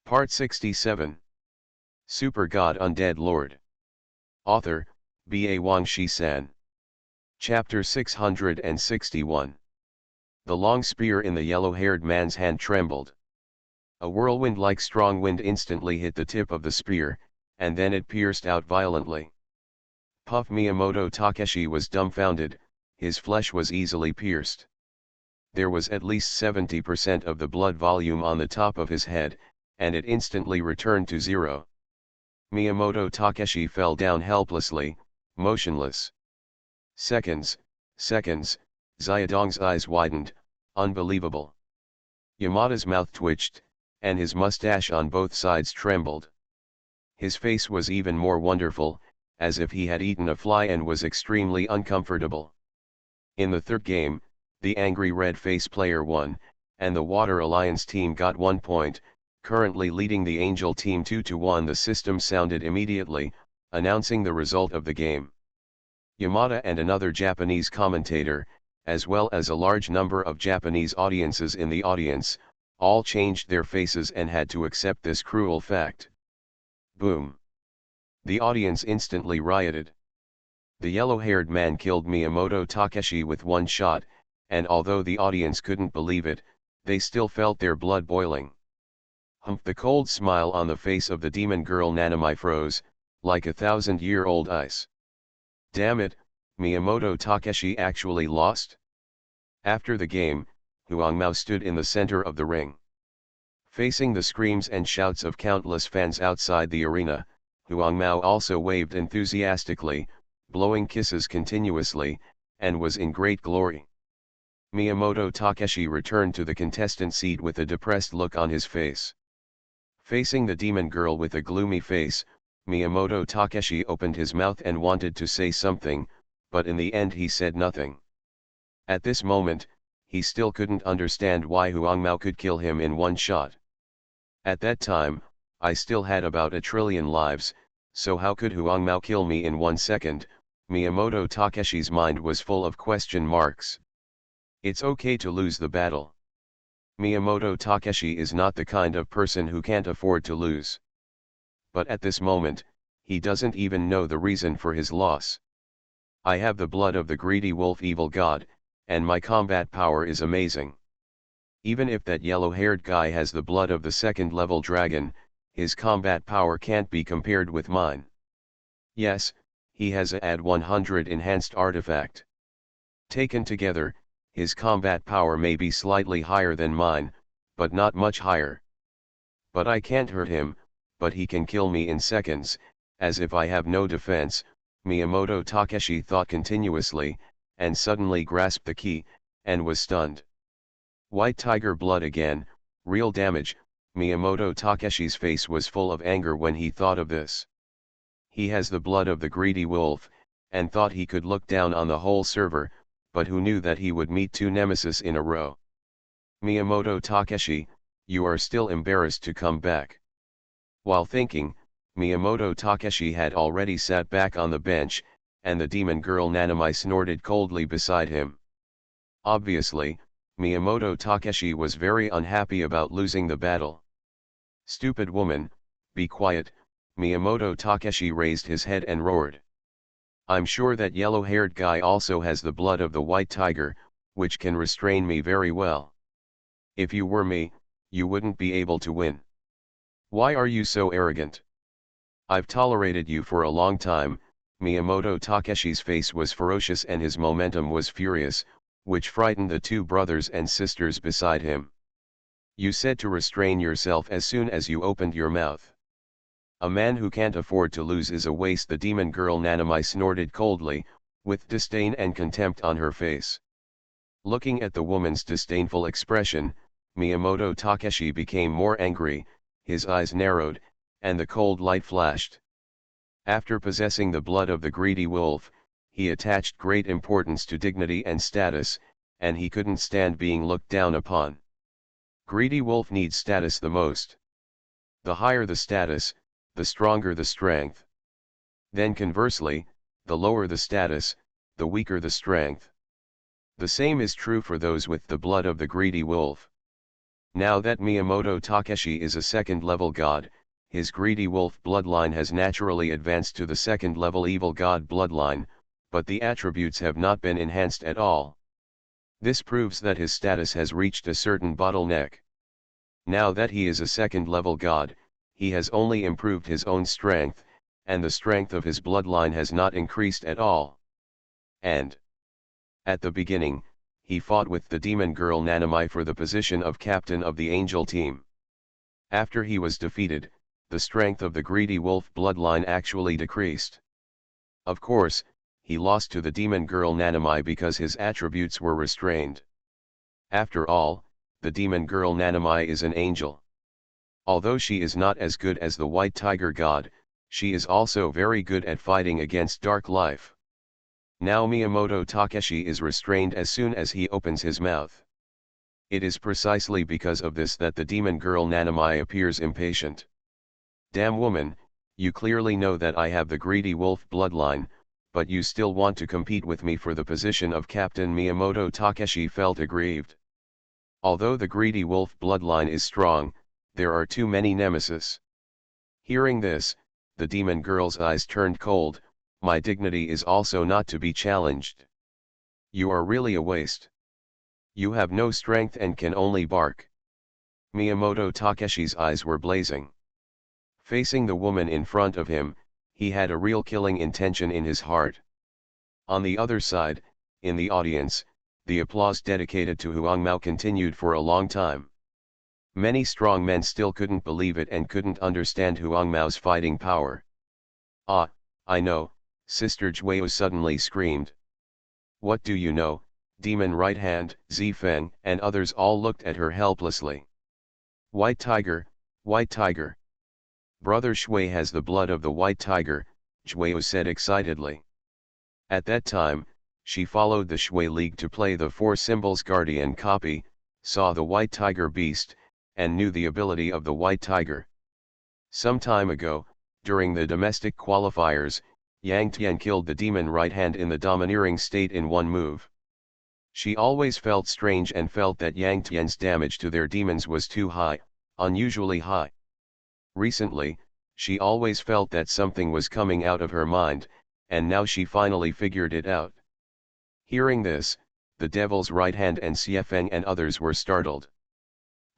Part 67. Super God Undead Lord. Author, B.A. Wangshi-san. Chapter 661. The long spear in the yellow-haired man's hand trembled. A whirlwind-like strong wind instantly hit the tip of the spear, and then it pierced out violently. Puff Miyamoto Takeshi was dumbfounded, his flesh was easily pierced. There was at least 70% of the blood volume on the top of his head, and it instantly returned to zero. Miyamoto Takeshi fell down helplessly, motionless. Seconds, Xiaodong's eyes widened, unbelievable. Yamada's mouth twitched, and his mustache on both sides trembled. His face was even more wonderful, as if he had eaten a fly and was extremely uncomfortable. In the third game, the angry red face player won, and the Water Alliance team got 1 point, currently leading the Angel team 2-1. The system sounded immediately, announcing the result of the game. Yamada and another Japanese commentator, as well as a large number of Japanese audiences in the audience, all changed their faces and had to accept this cruel fact. Boom! The audience instantly rioted. The yellow-haired man killed Miyamoto Takeshi with one shot, and although the audience couldn't believe it, they still felt their blood boiling. The cold smile on the face of the demon girl Nanami froze, like 1,000-year-old ice. Damn it, Miyamoto Takeshi actually lost? After the game, Huangmao stood in the center of the ring. Facing the screams and shouts of countless fans outside the arena, Huangmao also waved enthusiastically, blowing kisses continuously, and was in great glory. Miyamoto Takeshi returned to the contestant seat with a depressed look on his face. Facing the demon girl with a gloomy face, Miyamoto Takeshi opened his mouth and wanted to say something, but in the end he said nothing. At this moment, he still couldn't understand why Huangmao could kill him in one shot. At that time, I still had about 1 trillion lives, so how could Huangmao kill me in 1 second? Miyamoto Takeshi's mind was full of question marks. It's okay to lose the battle. Miyamoto Takeshi is not the kind of person who can't afford to lose. But at this moment, he doesn't even know the reason for his loss. I have the blood of the greedy wolf evil god, and my combat power is amazing. Even if that yellow-haired guy has the blood of the second-level dragon, his combat power can't be compared with mine. Yes, he has a add 100 enhanced artifact. Taken together, his combat power may be slightly higher than mine, but not much higher. But I can't hurt him, but he can kill me in seconds, as if I have no defense, Miyamoto Takeshi thought continuously, and suddenly grasped the key, and was stunned. White tiger blood again, real damage. Miyamoto Takeshi's face was full of anger when he thought of this. He has the blood of the greedy wolf, and thought he could look down on the whole server, but who knew that he would meet 2 nemesis in a row? Miyamoto Takeshi, you are still embarrassed to come back. While thinking, Miyamoto Takeshi had already sat back on the bench, and the demon girl Nanami snorted coldly beside him. Obviously, Miyamoto Takeshi was very unhappy about losing the battle. Stupid woman, be quiet, Miyamoto Takeshi raised his head and roared. I'm sure that yellow-haired guy also has the blood of the white tiger, which can restrain me very well. If you were me, you wouldn't be able to win. Why are you so arrogant? I've tolerated you for a long time. Miyamoto Takeshi's face was ferocious and his momentum was furious, which frightened the 2 brothers and sisters beside him. You said to restrain yourself as soon as you opened your mouth. A man who can't afford to lose is a waste. The demon girl Nanami snorted coldly, with disdain and contempt on her face. Looking at the woman's disdainful expression, Miyamoto Takeshi became more angry, his eyes narrowed, and the cold light flashed. After possessing the blood of the greedy wolf, he attached great importance to dignity and status, and he couldn't stand being looked down upon. Greedy wolf needs status the most. The higher the status, the stronger the strength. Then conversely, the lower the status, the weaker the strength. The same is true for those with the blood of the greedy wolf. Now that Miyamoto Takeshi is a second-level god, his greedy wolf bloodline has naturally advanced to the second-level evil god bloodline, but the attributes have not been enhanced at all. This proves that his status has reached a certain bottleneck. Now that he is a second-level god, he has only improved his own strength, and the strength of his bloodline has not increased at all. And at the beginning, he fought with the demon girl Nanami for the position of captain of the angel team. After he was defeated, the strength of the greedy wolf bloodline actually decreased. Of course, he lost to the demon girl Nanami because his attributes were restrained. After all, the demon girl Nanami is an angel. Although she is not as good as the white tiger god, she is also very good at fighting against dark life. Now Miyamoto Takeshi is restrained as soon as he opens his mouth. It is precisely because of this that the demon girl Nanami appears impatient. Damn woman, you clearly know that I have the greedy wolf bloodline, but you still want to compete with me for the position of captain. Miyamoto Takeshi felt aggrieved. Although the greedy wolf bloodline is strong, there are too many nemesis. Hearing this, the demon girl's eyes turned cold. My dignity is also not to be challenged. You are really a waste. You have no strength and can only bark. Miyamoto Takeshi's eyes were blazing. Facing the woman in front of him, he had a real killing intention in his heart. On the other side, in the audience, the applause dedicated to Huangmao continued for a long time. Many strong men still couldn't believe it and couldn't understand Huangmao's fighting power. Ah, I know, Sister Jueo suddenly screamed. What do you know, Demon Right Hand, Zifeng, and others all looked at her helplessly. White Tiger, White Tiger. Brother Shui has the blood of the White Tiger, Jueo said excitedly. At that time, she followed the Shui League to play the Four Symbols Guardian copy, saw the White Tiger beast, and knew the ability of the White Tiger. Some time ago, during the domestic qualifiers, Yang Tian killed the demon right hand in the domineering state in one move. She always felt strange and felt that Yang Tian's damage to their demons was too high, unusually high. Recently, she always felt that something was coming out of her mind, and now she finally figured it out. Hearing this, the Devil's Right Hand and Xiefeng and others were startled.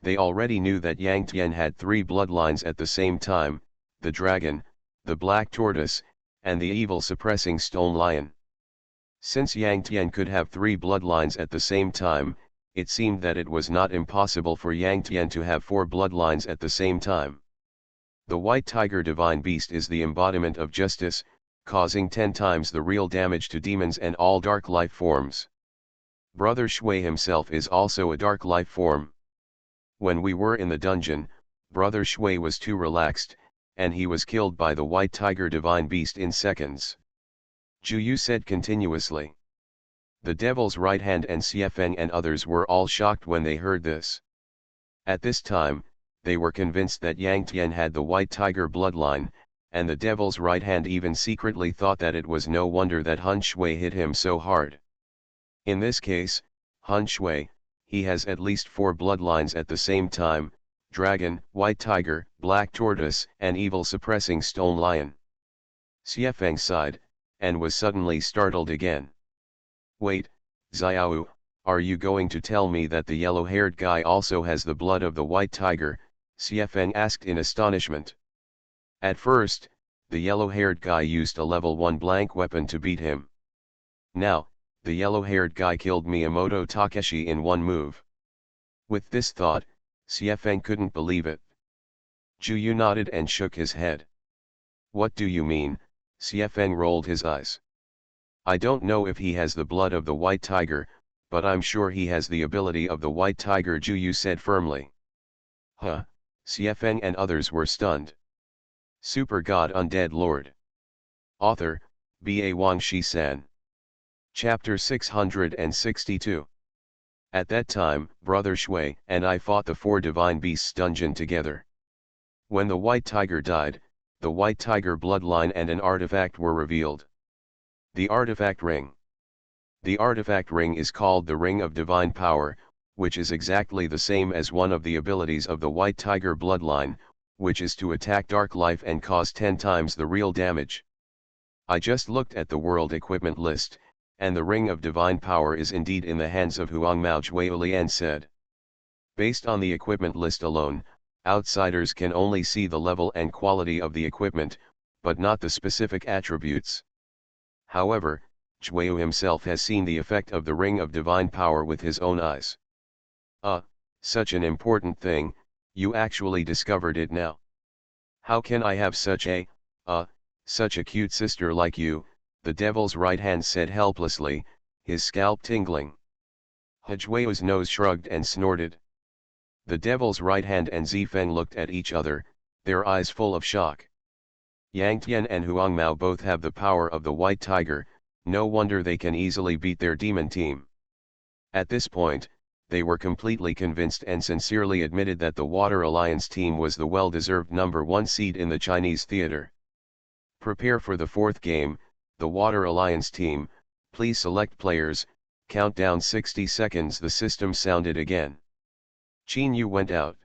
They already knew that Yang Tian had three bloodlines at the same time, the dragon, the black tortoise, and the evil suppressing stone lion. Since Yang Tian could have three bloodlines at the same time, it seemed that it was not impossible for Yang Tian to have four bloodlines at the same time. The White Tiger Divine Beast is the embodiment of justice, causing 10 times the real damage to demons and all dark life forms. Brother Shui himself is also a dark life form. When we were in the dungeon, Brother Shui was too relaxed, and he was killed by the White Tiger Divine Beast in seconds. Juyu said continuously. The Devil's Right Hand and Xiefeng and others were all shocked when they heard this. At this time, they were convinced that Yang Tian had the White Tiger bloodline, and the Devil's Right Hand even secretly thought that it was no wonder that Han Shui hit him so hard. In this case, Han Shui, he has at least 4 bloodlines at the same time, Dragon, White Tiger, Black Tortoise, and Evil Suppressing Stone Lion. Xiefeng sighed, and was suddenly startled again. Wait, Xiao, are you going to tell me that the yellow-haired guy also has the blood of the White Tiger? Xiefeng asked in astonishment. At first, the yellow-haired guy used a level 1 blank weapon to beat him. Now, the yellow-haired guy killed Miyamoto Takeshi in one move. With this thought, Xiefeng couldn't believe it. Juyu nodded and shook his head. What do you mean? Xiefeng rolled his eyes. I don't know if he has the blood of the White Tiger, but I'm sure he has the ability of the White Tiger, Juyu said firmly. Huh, Xiefeng and others were stunned. Super God Undead Lord. Author, B.A. Wang Shi-san. Chapter 662. At that time, Brother Shui and I fought the 4 Divine Beasts dungeon together. When the White Tiger died, the White Tiger bloodline and an artifact were revealed. The Artifact Ring. The Artifact Ring is called the Ring of Divine Power, which is exactly the same as one of the abilities of the White Tiger bloodline, which is to attack Dark Life and cause 10 times the real damage. I just looked at the world equipment list, and the Ring of Divine Power is indeed in the hands of Huangmao Zhuolian said. Based on the equipment list alone, outsiders can only see the level and quality of the equipment, but not the specific attributes. However, Zhuo himself has seen the effect of the Ring of Divine Power with his own eyes. Such an important thing, you actually discovered it now. How can I have such a cute sister like you, the devil's right hand said helplessly, his scalp tingling. Zhuo's nose shrugged and snorted. The devil's right hand and Zifeng looked at each other, their eyes full of shock. Yang Tian and Huangmao both have the power of the White Tiger, no wonder they can easily beat their demon team. At this point, they were completely convinced and sincerely admitted that the Water Alliance team was the well-deserved number 1 seed in the Chinese theater. Prepare for the 4th game, the Water Alliance team, please select players, countdown 60 seconds. The system sounded again. Qin Yu went out.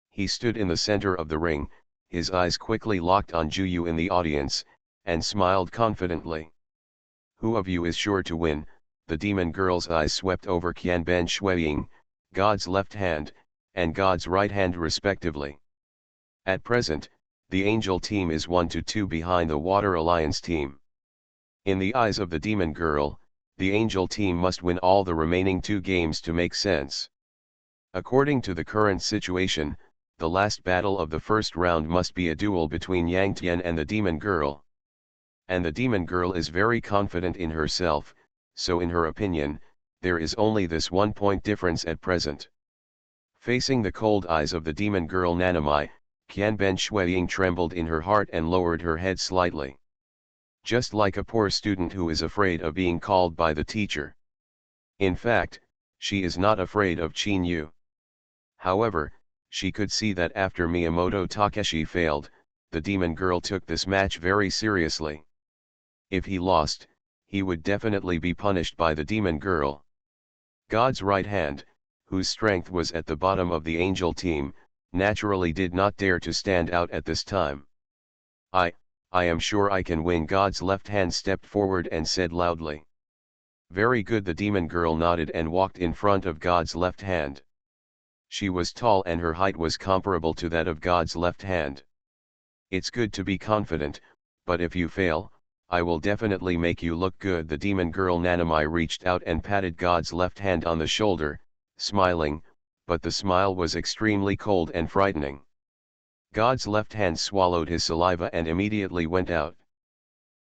He stood in the center of the ring, his eyes quickly locked on Zhu Yu in the audience, and smiled confidently. Who of you is sure to win? The demon girl's eyes swept over Qianben Shuiying, God's left hand, and God's right hand respectively. At present, the angel team is 1-2 behind the Water Alliance team. In the eyes of the demon girl, the angel team must win all the remaining 2 games to make sense. According to the current situation, the last battle of the first round must be a duel between Yang Tian and the demon girl. And the demon girl is very confident in herself, so in her opinion, there is only this 1 point difference at present. Facing the cold eyes of the demon girl Nanamai, Qianben Shuiying trembled in her heart and lowered her head slightly. Just like a poor student who is afraid of being called by the teacher. In fact, she is not afraid of Qin Yu. However, she could see that after Miyamoto Takeshi failed, the demon girl took this match very seriously. If he lost, he would definitely be punished by the demon girl. God's right hand, whose strength was at the bottom of the angel team, naturally did not dare to stand out at this time. I am sure I can win. God's left hand stepped forward and said loudly. Very good. The demon girl nodded and walked in front of God's left hand. She was tall and her height was comparable to that of God's left hand. It's good to be confident, but if you fail, I will definitely make you look good. The demon girl Nanamai reached out and patted God's left hand on the shoulder, smiling, but the smile was extremely cold and frightening. God's left hand swallowed his saliva and immediately went out.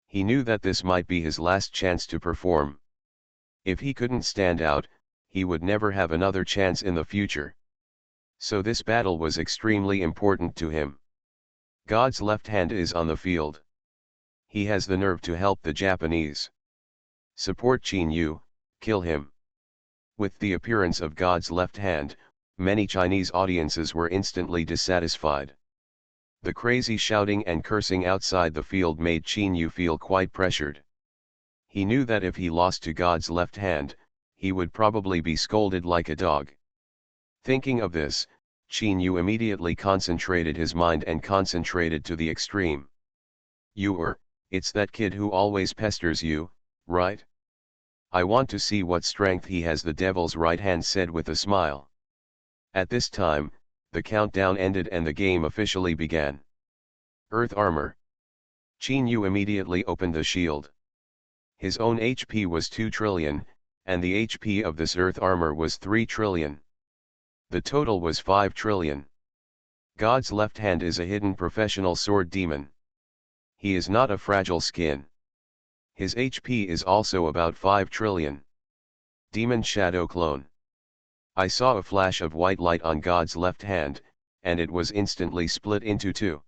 He knew that this might be his last chance to perform. If he couldn't stand out, he would never have another chance in the future. So this battle was extremely important to him. God's left hand is on the field. He has the nerve to help the Japanese. Support Qin Yu, kill him. With the appearance of God's left hand, many Chinese audiences were instantly dissatisfied. The crazy shouting and cursing outside the field made Qin Yu feel quite pressured. He knew that if he lost to God's left hand, he would probably be scolded like a dog. Thinking of this, Qin Yu immediately concentrated his mind and concentrated to the extreme. It's that kid who always pesters you, right? I want to see what strength he has. The devil's right hand said with a smile. At this time, the countdown ended and the game officially began. Earth Armor. Qin Yu immediately opened the shield. His own HP was 2 trillion, and the HP of this Earth Armor was 3 trillion. The total was 5 trillion. God's left hand is a hidden professional sword demon. He is not a fragile skin. His HP is also about 5 trillion. Demon Shadow Clone. I saw a flash of white light on God's left hand, and it was instantly split into 2.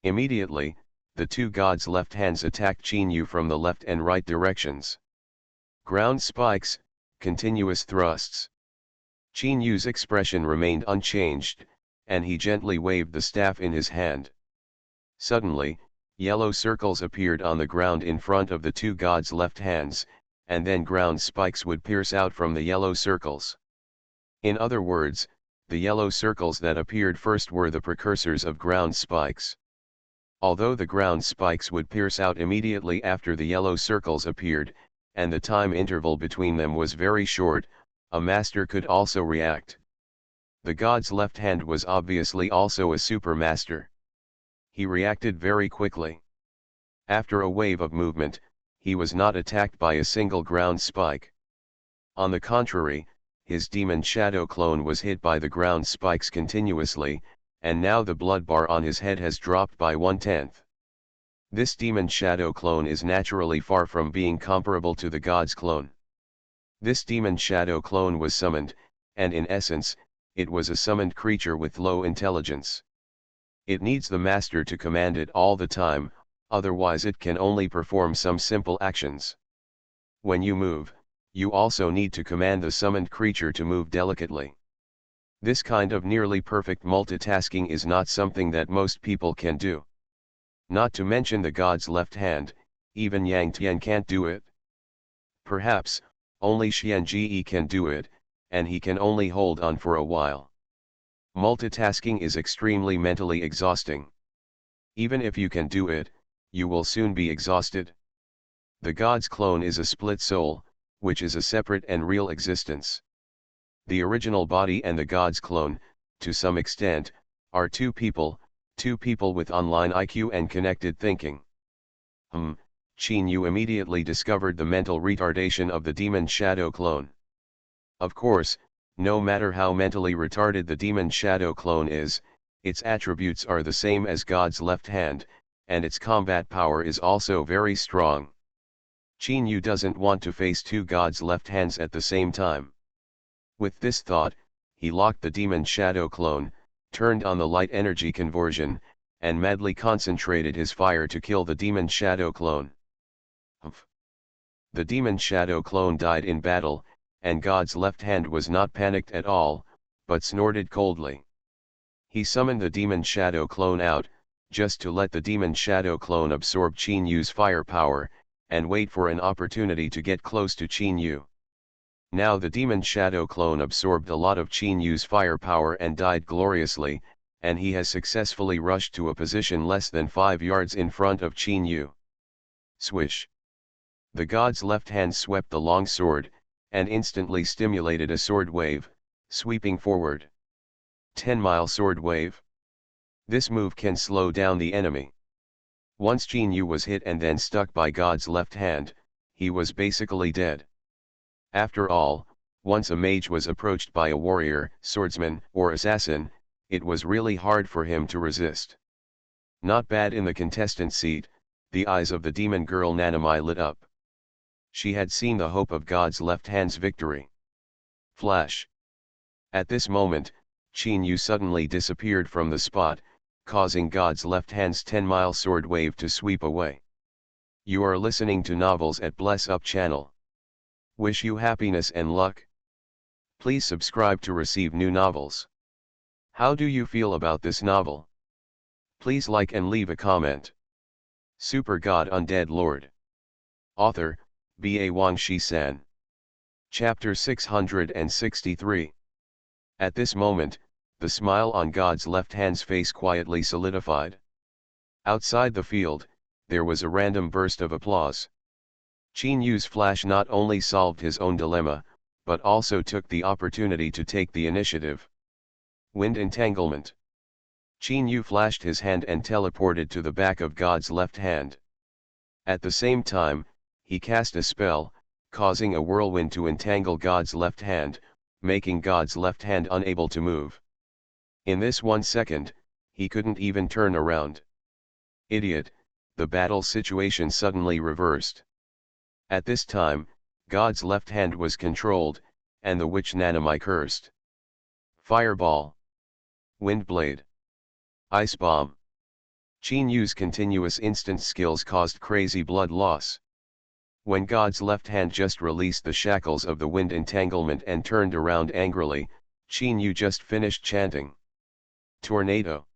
Immediately, the 2 God's left hands attacked Qin Yu from the left and right directions. Ground spikes, continuous thrusts. Qin Yu's expression remained unchanged, and he gently waved the staff in his hand. Suddenly, yellow circles appeared on the ground in front of the 2 God's left hands, and then ground spikes would pierce out from the yellow circles. In other words, the yellow circles that appeared first were the precursors of ground spikes. Although the ground spikes would pierce out immediately after the yellow circles appeared, and the time interval between them was very short, a master could also react. The god's left hand was obviously also a super master. He reacted very quickly. After a wave of movement, he was not attacked by a single ground spike. On the contrary, his demon shadow clone was hit by the ground spikes continuously, and now the blood bar on his head has dropped by 1/10. This demon shadow clone is naturally far from being comparable to the god's clone. This demon shadow clone was summoned, and in essence, it was a summoned creature with low intelligence. It needs the master to command it all the time, otherwise it can only perform some simple actions. When you move, you also need to command the summoned creature to move delicately. This kind of nearly perfect multitasking is not something that most people can do. Not to mention the god's left hand, even Yang Tian can't do it. Perhaps, only Xian Ji can do it, and he can only hold on for a while. Multitasking is extremely mentally exhausting. Even if you can do it, you will soon be exhausted. The god's clone is a split soul, which is a separate and real existence. The original body and the god's clone, to some extent, are two people with online IQ and connected thinking. Qin Yu immediately discovered the mental retardation of the demon shadow clone. Of course, no matter how mentally retarded the demon shadow clone is, its attributes are the same as God's left hand, and its combat power is also very strong. Qin Yu doesn't want to face two God's left hands at the same time. With this thought, he locked the demon shadow clone, turned on the light energy conversion, and madly concentrated his fire to kill the demon shadow clone. The demon shadow clone died in battle, and God's left hand was not panicked at all, but snorted coldly. He summoned the demon shadow clone out, just to let the demon shadow clone absorb Qin Yu's firepower, and wait for an opportunity to get close to Qin Yu. Now the demon shadow clone absorbed a lot of Qin Yu's firepower and died gloriously, and he has successfully rushed to a position less than 5 yards in front of Qin Yu. Swish! The god's left hand swept the long sword, and instantly stimulated a sword wave, sweeping forward. 10-mile sword wave. This move can slow down the enemy. Once Qin Yu was hit and then stuck by God's left hand, he was basically dead. After all, once a mage was approached by a warrior, swordsman, or assassin, it was really hard for him to resist. Not bad. In the contestant seat, the eyes of the demon girl Nanami lit up. She had seen the hope of God's left hand's victory. Flash! At this moment, Qin Yu suddenly disappeared from the spot, causing God's left hand's 10-mile sword wave to sweep away. You are listening to Novels at Bless Up channel. Wish you happiness and luck. Please subscribe to receive new novels. How do you feel about this novel? Please like and leave a comment. Super God Undead Lord. Author, Ba Wang Shi-san. Chapter 663. At this moment, the smile on God's left hand's face quietly solidified. Outside the field, there was a random burst of applause. Qin Yu's flash not only solved his own dilemma, but also took the opportunity to take the initiative. Wind entanglement. Qin Yu flashed his hand and teleported to the back of God's left hand. At the same time, he cast a spell, causing a whirlwind to entangle God's left hand, making God's left hand unable to move. In this 1 second, he couldn't even turn around. Idiot, the battle situation suddenly reversed. At this time, God's left hand was controlled, and the witch Nanami cursed. Fireball. Windblade. Ice bomb. Qin Yu's continuous instant skills caused crazy blood loss. When God's left hand just released the shackles of the wind entanglement and turned around angrily, Qin Yu just finished chanting. Tornado.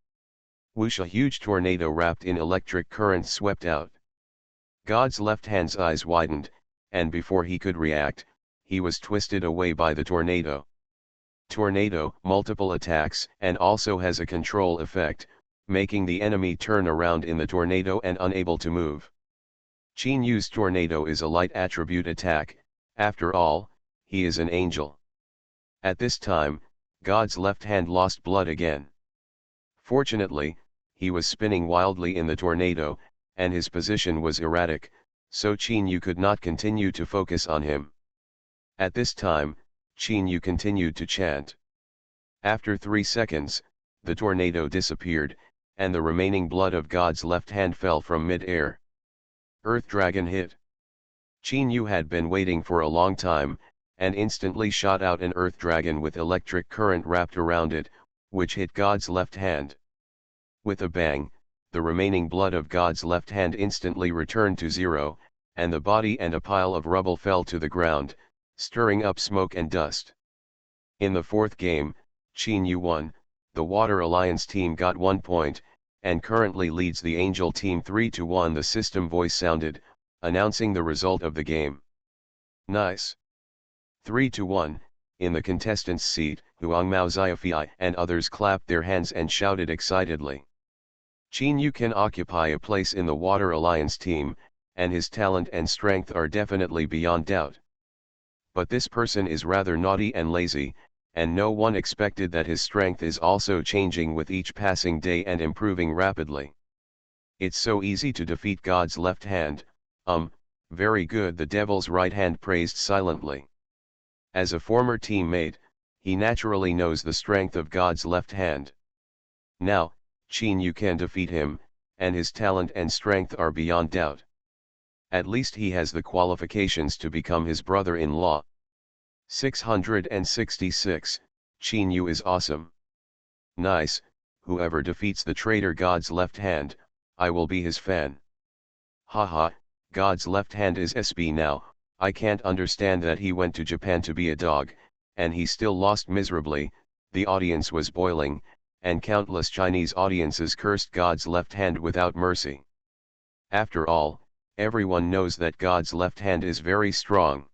Whoosh! A huge tornado wrapped in electric current swept out. God's left hand's eyes widened, and before he could react, he was twisted away by the tornado. Tornado, multiple attacks, and also has a control effect, making the enemy turn around in the tornado and unable to move. Qin Yu's tornado is a light attribute attack, after all, he is an angel. At this time, God's left hand lost blood again. Fortunately, he was spinning wildly in the tornado, and his position was erratic, so Qin Yu could not continue to focus on him. At this time, Qin Yu continued to chant. After 3 seconds, the tornado disappeared, and the remaining blood of God's left hand fell from mid-air. Earth Dragon hit. Qin Yu had been waiting for a long time, and instantly shot out an Earth Dragon with electric current wrapped around it, which hit God's left hand. With a bang, the remaining blood of God's left hand instantly returned to zero, and the body and a pile of rubble fell to the ground, stirring up smoke and dust. In the fourth game, Qin Yu won, the Water Alliance team got 1 point, and currently leads the Angel team 3-1. The system voice sounded, announcing the result of the game. Nice. 3-1, in the contestants' seat, Huang Mao Xiaofei and others clapped their hands and shouted excitedly. Qin Yu can occupy a place in the Water Alliance team, and his talent and strength are definitely beyond doubt. But this person is rather naughty and lazy, and no one expected that his strength is also changing with each passing day and improving rapidly. It's so easy to defeat God's left hand, very good, the devil's right hand praised silently. As a former teammate, he naturally knows the strength of God's left hand. Now, Qin Yu can defeat him, and his talent and strength are beyond doubt. At least he has the qualifications to become his brother-in-law. 666, Qin Yu is awesome. Nice, whoever defeats the traitor God's left hand, I will be his fan. Haha, God's left hand is SB now, I can't understand that he went to Japan to be a dog, and he still lost miserably. The audience was boiling, and countless Chinese audiences cursed God's left hand without mercy. After all, everyone knows that God's left hand is very strong.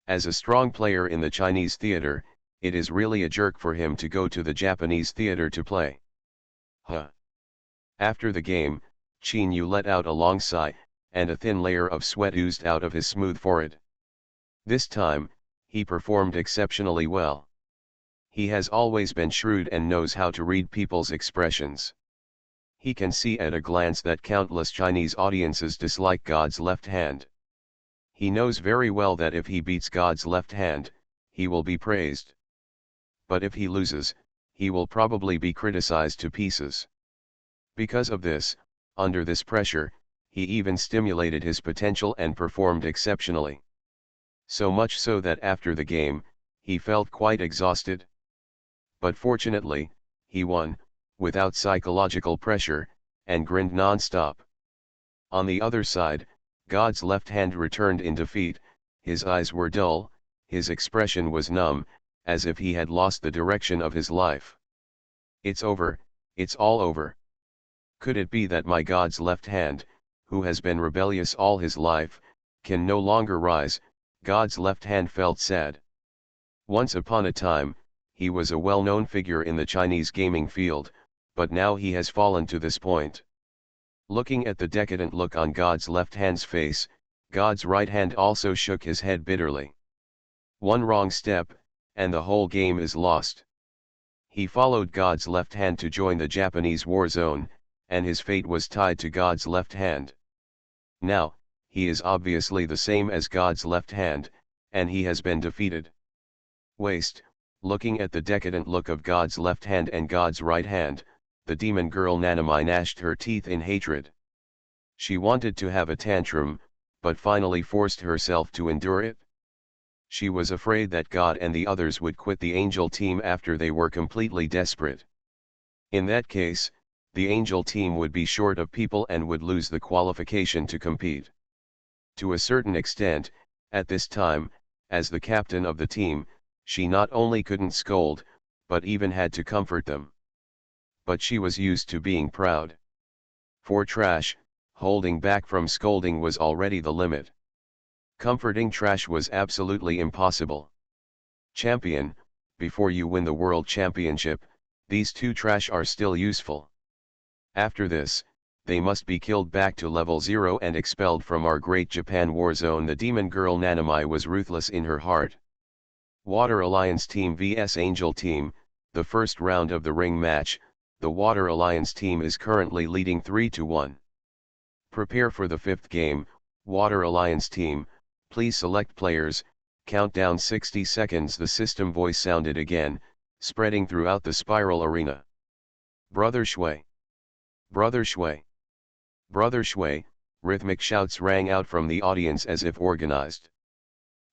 As a strong player in the Chinese theater, it is really a jerk for him to go to the Japanese theater to play. Huh. After the game, Qin Yu let out a long sigh, and a thin layer of sweat oozed out of his smooth forehead. This time, he performed exceptionally well. He has always been shrewd and knows how to read people's expressions. He can see at a glance that countless Chinese audiences dislike God's left hand. He knows very well that if he beats God's left hand, he will be praised. But if he loses, he will probably be criticized to pieces. Because of this, under this pressure, he even stimulated his potential and performed exceptionally. So much so that after the game, he felt quite exhausted. But fortunately, he won, without psychological pressure, and grinned non-stop. On the other side, God's left hand returned in defeat, his eyes were dull, his expression was numb, as if he had lost the direction of his life. It's over, it's all over. Could it be that my God's left hand, who has been rebellious all his life, can no longer rise? God's left hand felt sad. Once upon a time, he was a well-known figure in the Chinese gaming field, but now he has fallen to this point. Looking at the decadent look on God's left hand's face, God's right hand also shook his head bitterly. One wrong step, and the whole game is lost. He followed God's left hand to join the Japanese war zone, and his fate was tied to God's left hand. Now, he is obviously the same as God's left hand, and he has been defeated. Waste. Looking at the decadent look of God's left hand and God's right hand, the demon girl Nanami gnashed her teeth in hatred. She wanted to have a tantrum, but finally forced herself to endure it. She was afraid that God and the others would quit the Angel team after they were completely desperate. In that case, the Angel team would be short of people and would lose the qualification to compete. To a certain extent, at this time, as the captain of the team, she not only couldn't scold, but even had to comfort them. But she was used to being proud. For trash, holding back from scolding was already the limit. Comforting trash was absolutely impossible. Champion, before you win the World Championship, these two trash are still useful. After this, they must be killed back to level 0 and expelled from our Great Japan War Zone. The demon girl Nanami was ruthless in her heart. Water Alliance Team vs Angel Team, the first round of the ring match. The Water Alliance team is currently leading 3-1. Prepare for the fifth game. Water Alliance team, please select players. Countdown 60 seconds. The system voice sounded again, spreading throughout the spiral arena. Brother Shui! Brother Shui! Brother Shui! Rhythmic shouts rang out from the audience as if organized.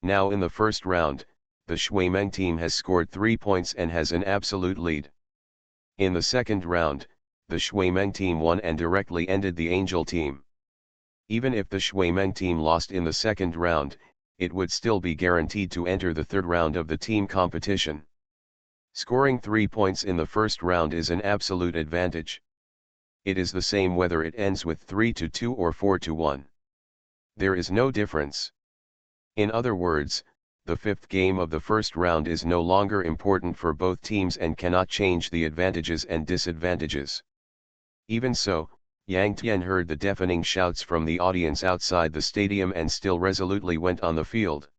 Now in the first round, the Shuimeng team has scored 3 points and has an absolute lead. In the second round, the Shuimeng team won and directly ended the Angel team. Even if the Shuimeng team lost in the second round, it would still be guaranteed to enter the third round of the team competition. Scoring 3 points in the first round is an absolute advantage. It is the same whether it ends with 3-2 or 4-1. There is no difference. In other words, the fifth game of the first round is no longer important for both teams and cannot change the advantages and disadvantages. Even so, Yang Tian heard the deafening shouts from the audience outside the stadium and still resolutely went on the field.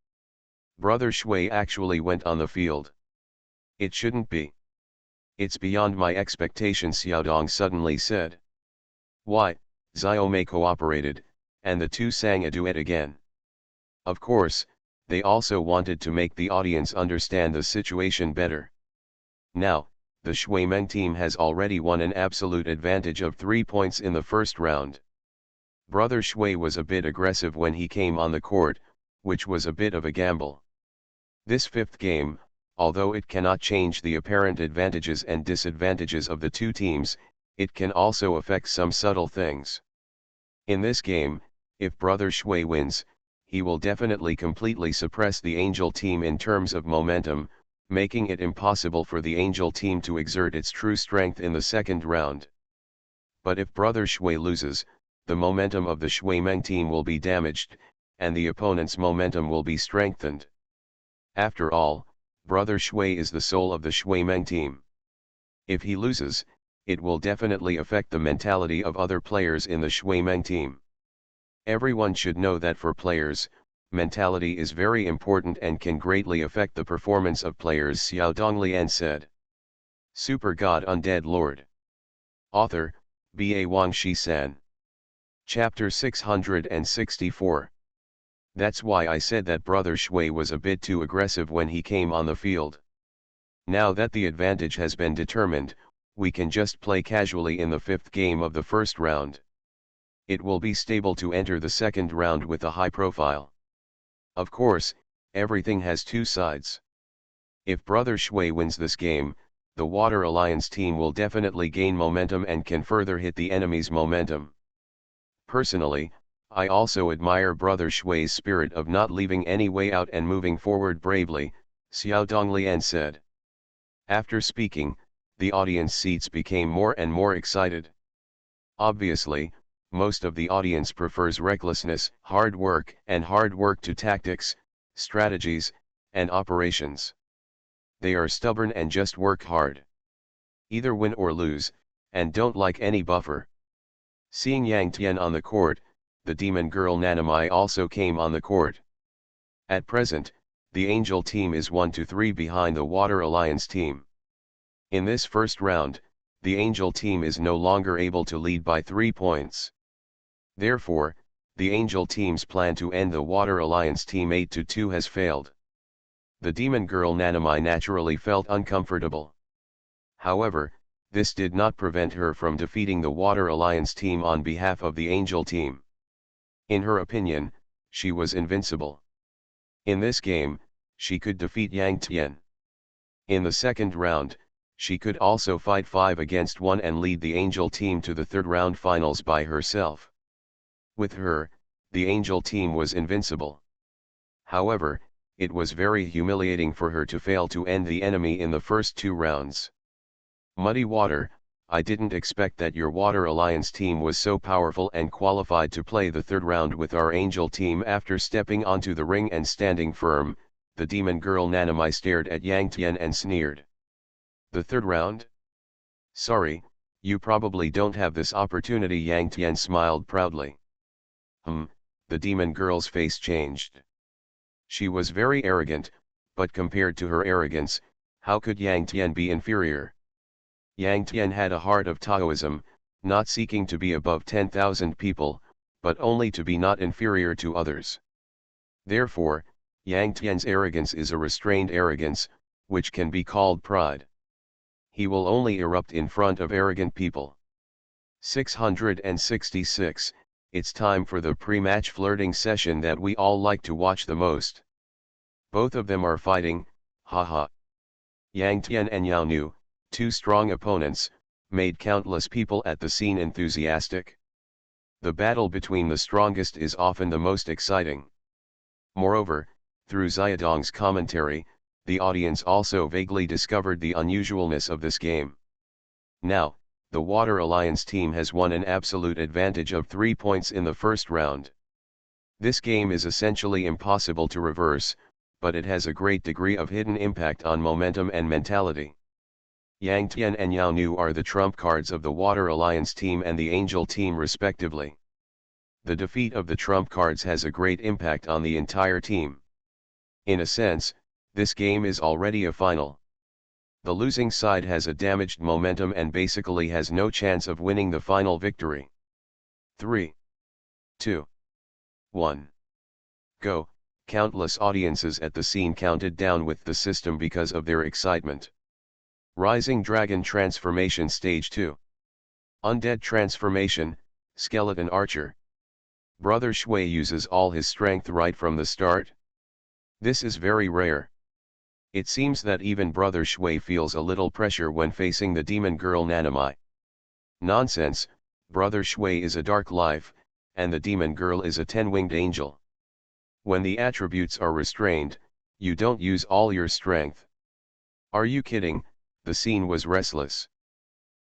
Brother Shui actually went on the field. It shouldn't be. It's beyond my expectations, Xiaodong suddenly said. Why? Xiaomei cooperated, and the two sang a duet again. Of course, they also wanted to make the audience understand the situation better. Now, the Shuimeng team has already won an absolute advantage of 3 points in the first round. Brother Shui was a bit aggressive when he came on the court, which was a bit of a gamble. This fifth game, although it cannot change the apparent advantages and disadvantages of the two teams, it can also affect some subtle things. In this game, if Brother Shui wins, he will definitely completely suppress the Angel team in terms of momentum, making it impossible for the Angel team to exert its true strength in the second round. But if Brother Shui loses, the momentum of the Shuimeng team will be damaged, and the opponent's momentum will be strengthened. After all, Brother Shui is the soul of the Shuimeng team. If he loses, it will definitely affect the mentality of other players in the Shuimeng team. Everyone should know that for players, mentality is very important and can greatly affect the performance of players, Xiao Donglian said. Super God Undead Lord. Author, B.A. Wang Shi-san. Chapter 664. That's why I said that Brother Shui was a bit too aggressive when he came on the field. Now that the advantage has been determined, we can just play casually in the fifth game of the first round. It will be stable to enter the second round with a high profile. Of course, everything has two sides. If Brother Shui wins this game, the Water Alliance team will definitely gain momentum and can further hit the enemy's momentum. Personally, I also admire Brother Shui's spirit of not leaving any way out and moving forward bravely, Xiao Donglian said. After speaking, the audience seats became more and more excited. Obviously, most of the audience prefers recklessness, hard work to tactics, strategies, and operations. They are stubborn and just work hard. Either win or lose, and don't like any buffer. Seeing Yang Tian on the court, the demon girl Nanami also came on the court. At present, the Angel team is 1-3 behind the Water Alliance team. In this first round, the Angel team is no longer able to lead by 3 points. Therefore, the Angel team's plan to end the Water Alliance team 8-2 has failed. The demon girl Nanami naturally felt uncomfortable. However, this did not prevent her from defeating the Water Alliance team on behalf of the Angel team. In her opinion, she was invincible. In this game, she could defeat Yang Tian. In the second round, she could also fight 5 against 1 and lead the Angel team to the third round finals by herself. With her, the Angel team was invincible. However, it was very humiliating for her to fail to end the enemy in the first 2 rounds. Muddy Water, I didn't expect that your Water Alliance team was so powerful and qualified to play the third round with our Angel team. After stepping onto the ring and standing firm, the demon girl Nanami stared at Yang Tian and sneered. The third round? Sorry, you probably don't have this opportunity. Yang Tian smiled proudly. The demon girl's face changed. She was very arrogant, but compared to her arrogance, how could Yang Tian be inferior? Yang Tian had a heart of Taoism, not seeking to be above 10,000 people, but only to be not inferior to others. Therefore, Yang Tian's arrogance is a restrained arrogance, which can be called pride. He will only erupt in front of arrogant people. 666, it's time for the pre-match flirting session that we all like to watch the most. Both of them are fighting, haha. Yang Tian and Yao Nu, two strong opponents, made countless people at the scene enthusiastic. The battle between the strongest is often the most exciting. Moreover, through Xiaodong's commentary, the audience also vaguely discovered the unusualness of this game. Now, the Water Alliance team has won an absolute advantage of 3 points in the first round. This game is essentially impossible to reverse, but it has a great degree of hidden impact on momentum and mentality. Yang Tian and Yao Nu are the trump cards of the Water Alliance team and the Angel team respectively. The defeat of the trump cards has a great impact on the entire team. In a sense, this game is already a final. The losing side has a damaged momentum and basically has no chance of winning the final victory. 3, 2, 1. Go! Countless audiences at the scene counted down with the system because of their excitement. Rising Dragon Transformation Stage 2. Undead Transformation, Skeleton Archer. Brother Shui uses all his strength right from the start. This is very rare. It seems that even Brother Shui feels a little pressure when facing the demon girl Nanami. Nonsense, Brother Shui is a dark life, and the demon girl is a 10-winged angel. When the attributes are restrained, you don't use all your strength. Are you kidding? The scene was restless.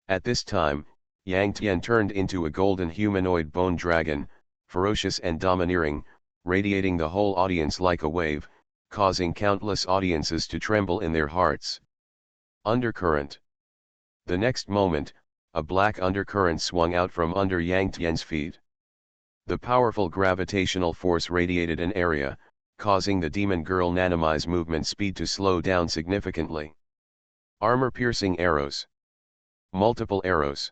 At this time, Yang Tian turned into a golden humanoid bone dragon, ferocious and domineering, radiating the whole audience like a wave, causing countless audiences to tremble in their hearts. Undercurrent. The next moment, a black undercurrent swung out from under Yang Tian's feet. The powerful gravitational force radiated an area, causing the demon girl Nanami's movement speed to slow down significantly. Armor-piercing arrows. Multiple arrows.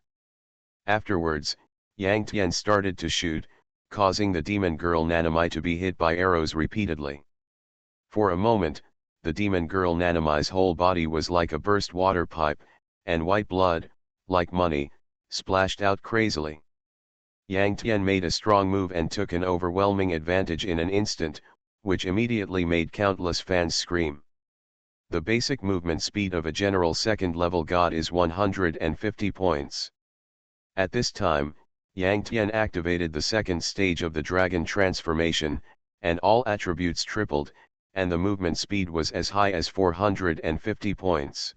Afterwards, Yang Tian started to shoot, causing the demon girl Nanami to be hit by arrows repeatedly. For a moment, the demon girl Nanami's whole body was like a burst water pipe, and white blood, like money, splashed out crazily. Yang Tian made a strong move and took an overwhelming advantage in an instant, which immediately made countless fans scream. The basic movement speed of a general second-level god is 150 points. At this time, Yang Tian activated the second stage of the dragon transformation, and all attributes tripled, and the movement speed was as high as 450 points.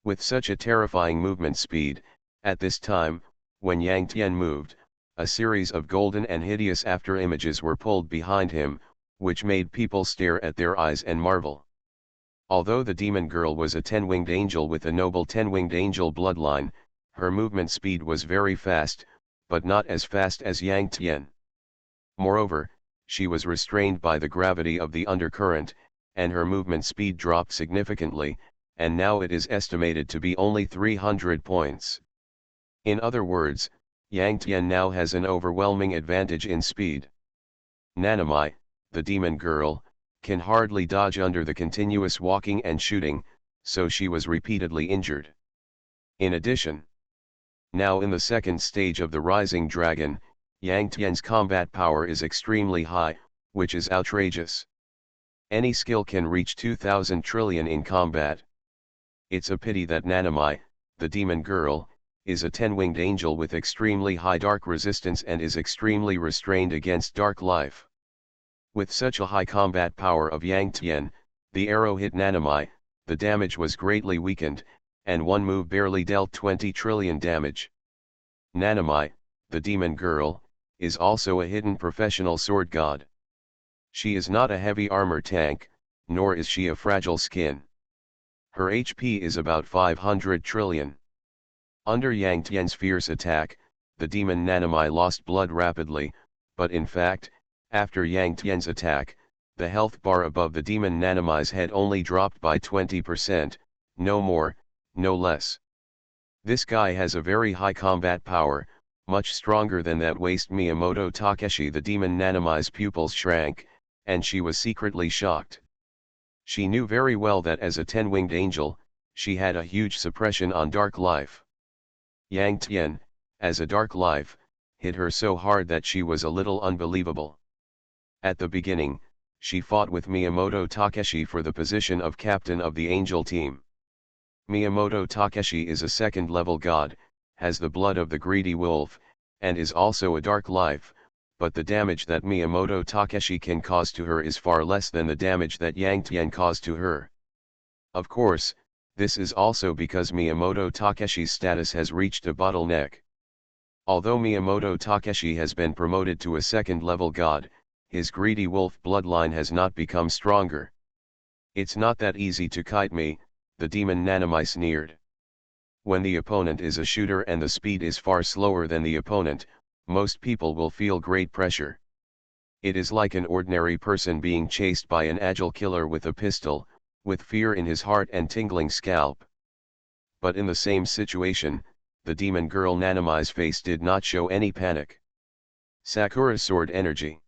With such a terrifying movement speed, at this time, when Yang Tian moved, a series of golden and hideous after-images were pulled behind him, which made people stare at their eyes and marvel. Although the demon girl was a 10-winged angel with a noble 10-winged angel bloodline, her movement speed was very fast, but not as fast as Yang Tian. Moreover, she was restrained by the gravity of the undercurrent, and her movement speed dropped significantly, and now it is estimated to be only 300 points. In other words, Yang Tian now has an overwhelming advantage in speed. Nanami, the demon girl, can hardly dodge under the continuous walking and shooting, so she was repeatedly injured. In addition, now in the second stage of the Rising Dragon, Yang Tian's combat power is extremely high, which is outrageous. Any skill can reach 2,000 trillion in combat. It's a pity that Nanami, the demon girl, is a 10-winged angel with extremely high dark resistance and is extremely restrained against dark life. With such a high combat power of Yang Tian, the arrow hit Nanami, the damage was greatly weakened, and one move barely dealt 20 trillion damage. Nanami, the demon girl, is also a hidden professional sword god. She is not a heavy armor tank, nor is she a fragile skin. Her HP is about 500 trillion. Under Yang Tian's fierce attack, the demon Nanami lost blood rapidly, but in fact, after Yang Tian's attack, the health bar above the demon Nanami's head only dropped by 20%, no more, no less. This guy has a very high combat power, much stronger than that waste Miyamoto Takeshi. The demon Nanami's pupils shrank, and she was secretly shocked. She knew very well that as a 10-winged angel, she had a huge suppression on dark life. Yang Tian, as a dark life, hit her so hard that she was a little unbelievable. At the beginning, she fought with Miyamoto Takeshi for the position of captain of the angel team. Miyamoto Takeshi is a second-level god, has the blood of the greedy wolf, and is also a dark life, but the damage that Miyamoto Takeshi can cause to her is far less than the damage that Yang Tian caused to her. Of course, this is also because Miyamoto Takeshi's status has reached a bottleneck. Although Miyamoto Takeshi has been promoted to a second-level god, his greedy wolf bloodline has not become stronger. It's not that easy to kite me, the demon Nanami sneered. When the opponent is a shooter and the speed is far slower than the opponent, most people will feel great pressure. It is like an ordinary person being chased by an agile killer with a pistol, with fear in his heart and tingling scalp. But in the same situation, the demon girl Nanami's face did not show any panic. Sakura sword energy.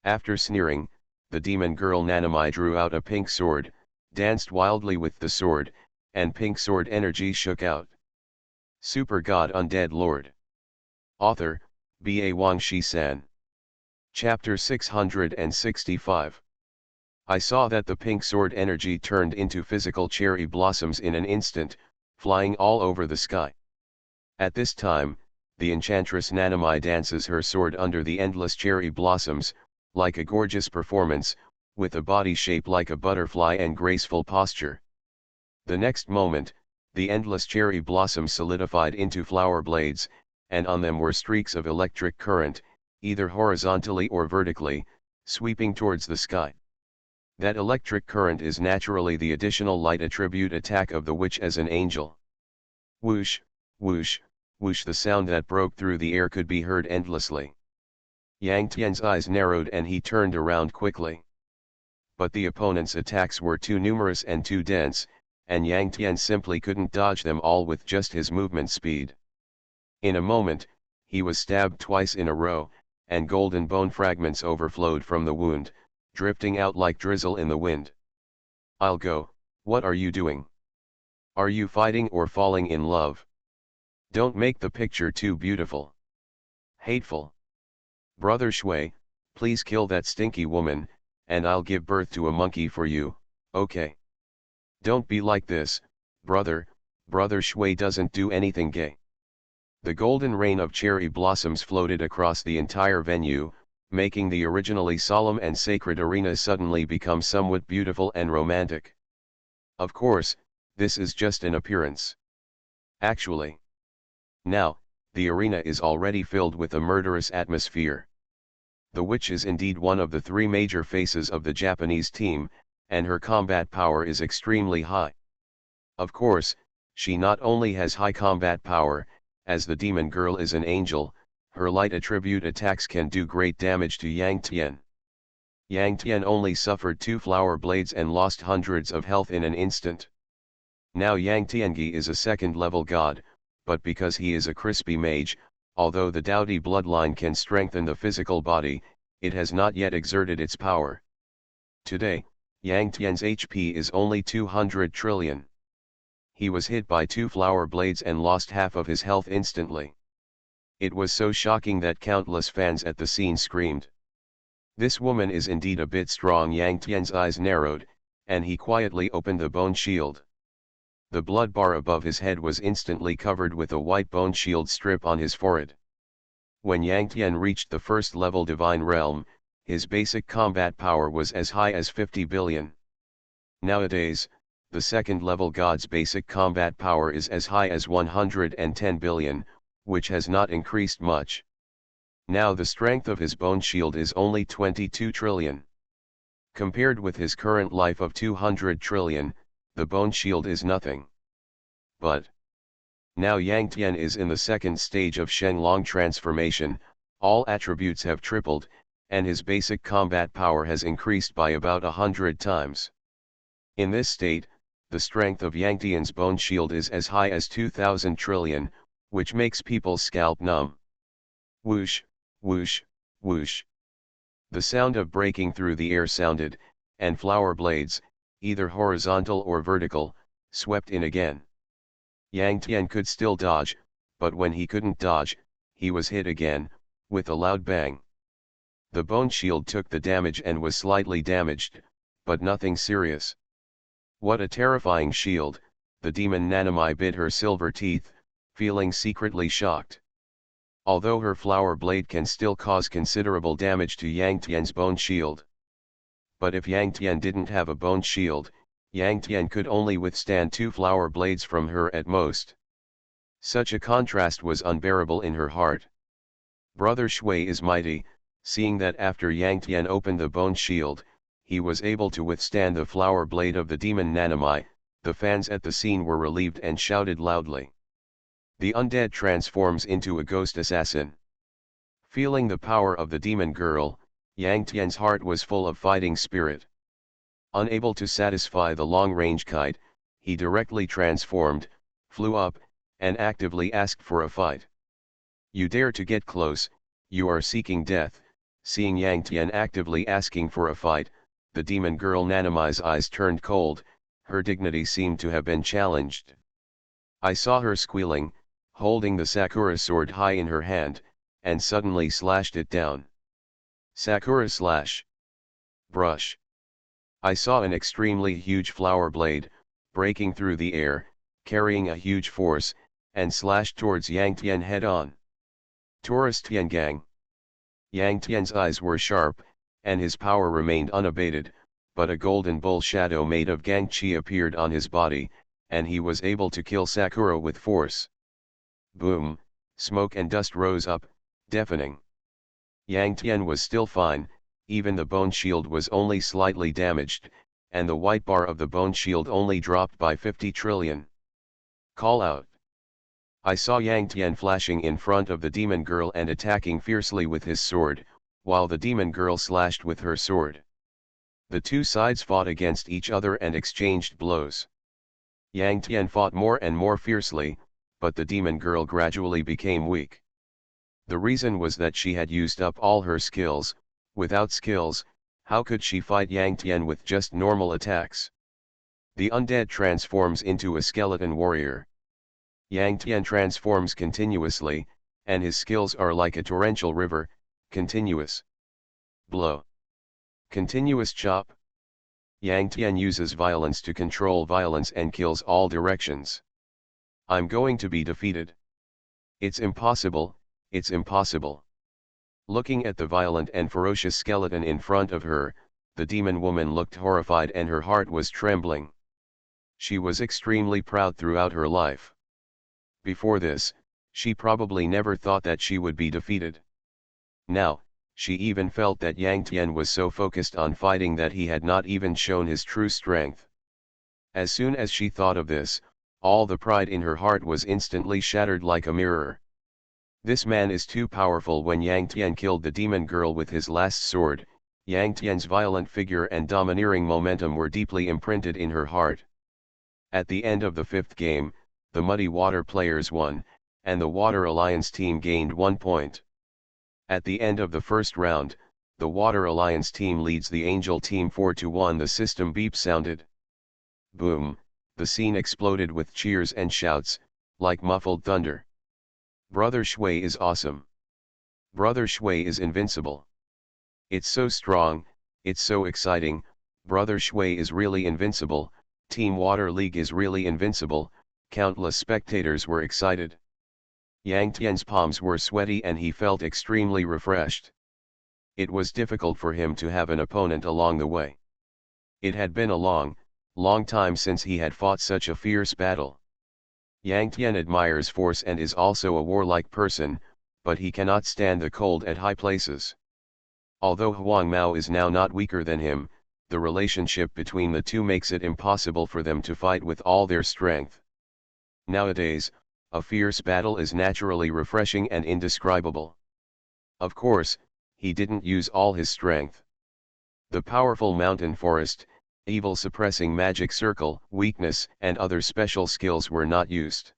After sneering, the demon girl Nanami drew out a pink sword, danced wildly with the sword, and pink sword energy shook out. Super God Undead Lord. Author, B.A. Wang Shi-san. Chapter 665. I saw that the pink sword energy turned into physical cherry blossoms in an instant, flying all over the sky. At this time, the enchantress Nanami dances her sword under the endless cherry blossoms, like a gorgeous performance, with a body shape like a butterfly and graceful posture. The next moment, the endless cherry blossoms solidified into flower blades, and on them were streaks of electric current, either horizontally or vertically, sweeping towards the sky. That electric current is naturally the additional light attribute attack of the witch as an angel. Whoosh, whoosh, whoosh. The sound that broke through the air could be heard endlessly. Yang Tian's eyes narrowed and he turned around quickly. But the opponent's attacks were too numerous and too dense, and Yang Tian simply couldn't dodge them all with just his movement speed. In a moment, he was stabbed twice in a row, and golden bone fragments overflowed from the wound, drifting out like drizzle in the wind. I'll go, what are you doing? Are you fighting or falling in love? Don't make the picture too beautiful. Hateful. Brother Shui, please kill that stinky woman, and I'll give birth to a monkey for you, okay? Don't be like this, brother Shui doesn't do anything gay. The golden rain of cherry blossoms floated across the entire venue, making the originally solemn and sacred arena suddenly become somewhat beautiful and romantic. Of course, this is just an appearance. Actually, now, the arena is already filled with a murderous atmosphere. The witch is indeed one of the three major faces of the Japanese team, and her combat power is extremely high. Of course, she not only has high combat power, as the demon girl is an angel, her light attribute attacks can do great damage to Yang Tian. Yang Tian only suffered 2 flower blades and lost hundreds of health in an instant. Now Yang Tiangi is a second-level god, but because he is a crispy mage, although the Daodi bloodline can strengthen the physical body, it has not yet exerted its power. Today, Yang Tian's HP is only 200 trillion. He was hit by 2 flower blades and lost half of his health instantly. It was so shocking that countless fans at the scene screamed. This woman is indeed a bit strong. Yang Tian's eyes narrowed, and he quietly opened the bone shield. The blood bar above his head was instantly covered with a white bone shield strip on his forehead. When Yang Tian reached the first-level divine realm, his basic combat power was as high as 50 billion. Nowadays, the second-level god's basic combat power is as high as 110 billion, which has not increased much. Now the strength of his bone shield is only 22 trillion. Compared with his current life of 200 trillion, the bone shield is nothing. But now Yang Tian is in the second stage of Shenlong transformation, all attributes have tripled, and his basic combat power has increased by about 100 times. In this state, the strength of Yang Tian's bone shield is as high as 2000 trillion, which makes people's scalp numb. Whoosh, whoosh, whoosh. The sound of breaking through the air sounded, and flower blades, either horizontal or vertical, swept in again. Yang Tian could still dodge, but when he couldn't dodge, he was hit again, with a loud bang. The bone shield took the damage and was slightly damaged, but nothing serious. What a terrifying shield, the demon Nanami bit her silver teeth, feeling secretly shocked. Although her flower blade can still cause considerable damage to Yang Tian's bone shield. But if Yang Tian didn't have a bone shield, Yang Tian could only withstand 2 flower blades from her at most. Such a contrast was unbearable in her heart. Brother Shui is mighty, seeing that after Yang Tian opened the bone shield, he was able to withstand the flower blade of the demon Nanami. The fans at the scene were relieved and shouted loudly. The undead transforms into a ghost assassin. Feeling the power of the demon girl, Yang Tian's heart was full of fighting spirit. Unable to satisfy the long-range kite, he directly transformed, flew up, and actively asked for a fight. You dare to get close, you are seeking death. Seeing Yang Tian actively asking for a fight, the demon girl Nanami's eyes turned cold, her dignity seemed to have been challenged. I saw her squealing, holding the Sakura sword high in her hand, and suddenly slashed it down. Sakura slash. Brush. I saw an extremely huge flower blade, breaking through the air, carrying a huge force, and slashed towards Yang Tian head-on. Taurus Tiangang. Yang Tian's eyes were sharp, and his power remained unabated, but a golden bull shadow made of Gang Qi appeared on his body, and he was able to kill Sakura with force. Boom, smoke and dust rose up, deafening. Yang Tian was still fine, even the bone shield was only slightly damaged, and the white bar of the bone shield only dropped by 50 trillion. Call out. I saw Yang Tian flashing in front of the demon girl and attacking fiercely with his sword, while the demon girl slashed with her sword. The two sides fought against each other and exchanged blows. Yang Tian fought more and more fiercely, but the demon girl gradually became weak. The reason was that she had used up all her skills. Without skills, how could she fight Yang Tian with just normal attacks? The undead transforms into a skeleton warrior. Yang Tian transforms continuously, and his skills are like a torrential river, continuous blow, continuous chop. Yang Tian uses violence to control violence and kills all directions. I'm going to be defeated. It's impossible, it's impossible. Looking at the violent and ferocious skeleton in front of her, the demon woman looked horrified and her heart was trembling. She was extremely proud throughout her life. Before this, she probably never thought that she would be defeated. Now, she even felt that Yang Tian was so focused on fighting that he had not even shown his true strength. As soon as she thought of this, all the pride in her heart was instantly shattered like a mirror. This man is too powerful. When Yang Tian killed the demon girl with his last sword, Yang Tian's violent figure and domineering momentum were deeply imprinted in her heart. At the end of the 5th game, the Muddy Water players won, and the Water Alliance team gained 1 point. At the end of the 1st round, the Water Alliance team leads the Angel team 4-1. The system beep sounded. Boom, the scene exploded with cheers and shouts, like muffled thunder. Brother Shui is awesome. Brother Shui is invincible. It's so strong, it's so exciting. Brother Shui is really invincible. Team Water League is really invincible. Countless spectators were excited. Yang Tian's palms were sweaty and he felt extremely refreshed. It was difficult for him to have an opponent along the way. It had been a long time since he had fought such a fierce battle. Yang Tian admires force and is also a warlike person, but he cannot stand the cold at high places. Although Huang Mao is now not weaker than him, the relationship between the two makes it impossible for them to fight with all their strength. Nowadays, a fierce battle is naturally refreshing and indescribable. Of course, he didn't use all his strength. The powerful mountain forest, evil suppressing magic circle, weakness, and other special skills were not used.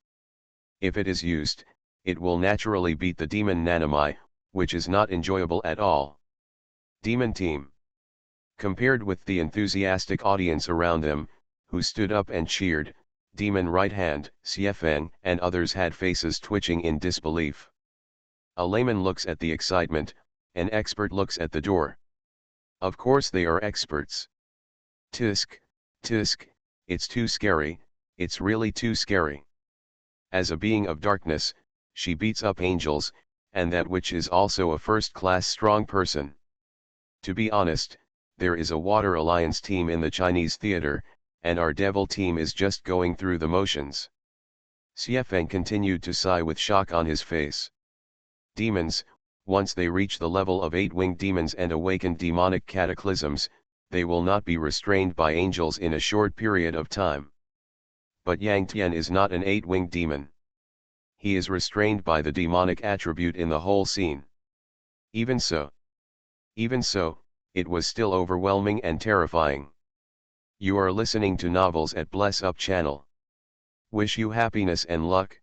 If it is used, it will naturally beat the demon Nanami, which is not enjoyable at all. Demon Team. Compared with the enthusiastic audience around them, who stood up and cheered, Demon Right Hand, Xiefeng, and others had faces twitching in disbelief. A layman looks at the excitement, an expert looks at the door. Of course they are experts. Tisk, tisk, it's too scary, it's really too scary. As a being of darkness, she beats up angels, and that witch is also a first-class strong person. To be honest, there is a Water Alliance team in the Chinese theater, and our devil team is just going through the motions. Xiefeng continued to sigh with shock on his face. Demons, once they reach the level of 8-winged demons and awaken demonic cataclysms, they will not be restrained by angels in a short period of time. But Yang Tian is not an 8-winged demon. He is restrained by the demonic attribute in the whole scene. Even so, it was still overwhelming and terrifying. You are listening to Novels at Bless Up channel. Wish you happiness and luck.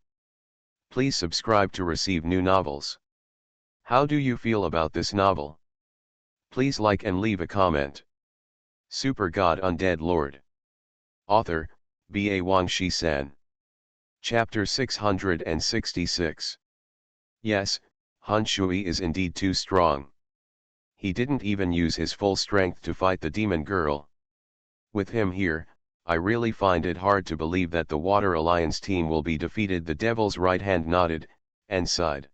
Please subscribe to receive new novels. How do you feel about this novel? Please like and leave a comment. Super God Undead Lord. Author, B.A. Wang Shi-san. Chapter 666. Yes, Han Shui is indeed too strong. He didn't even use his full strength to fight the demon girl. With him here, I really find it hard to believe that the Water Alliance team will be defeated. The Devil's Right Hand nodded, and sighed.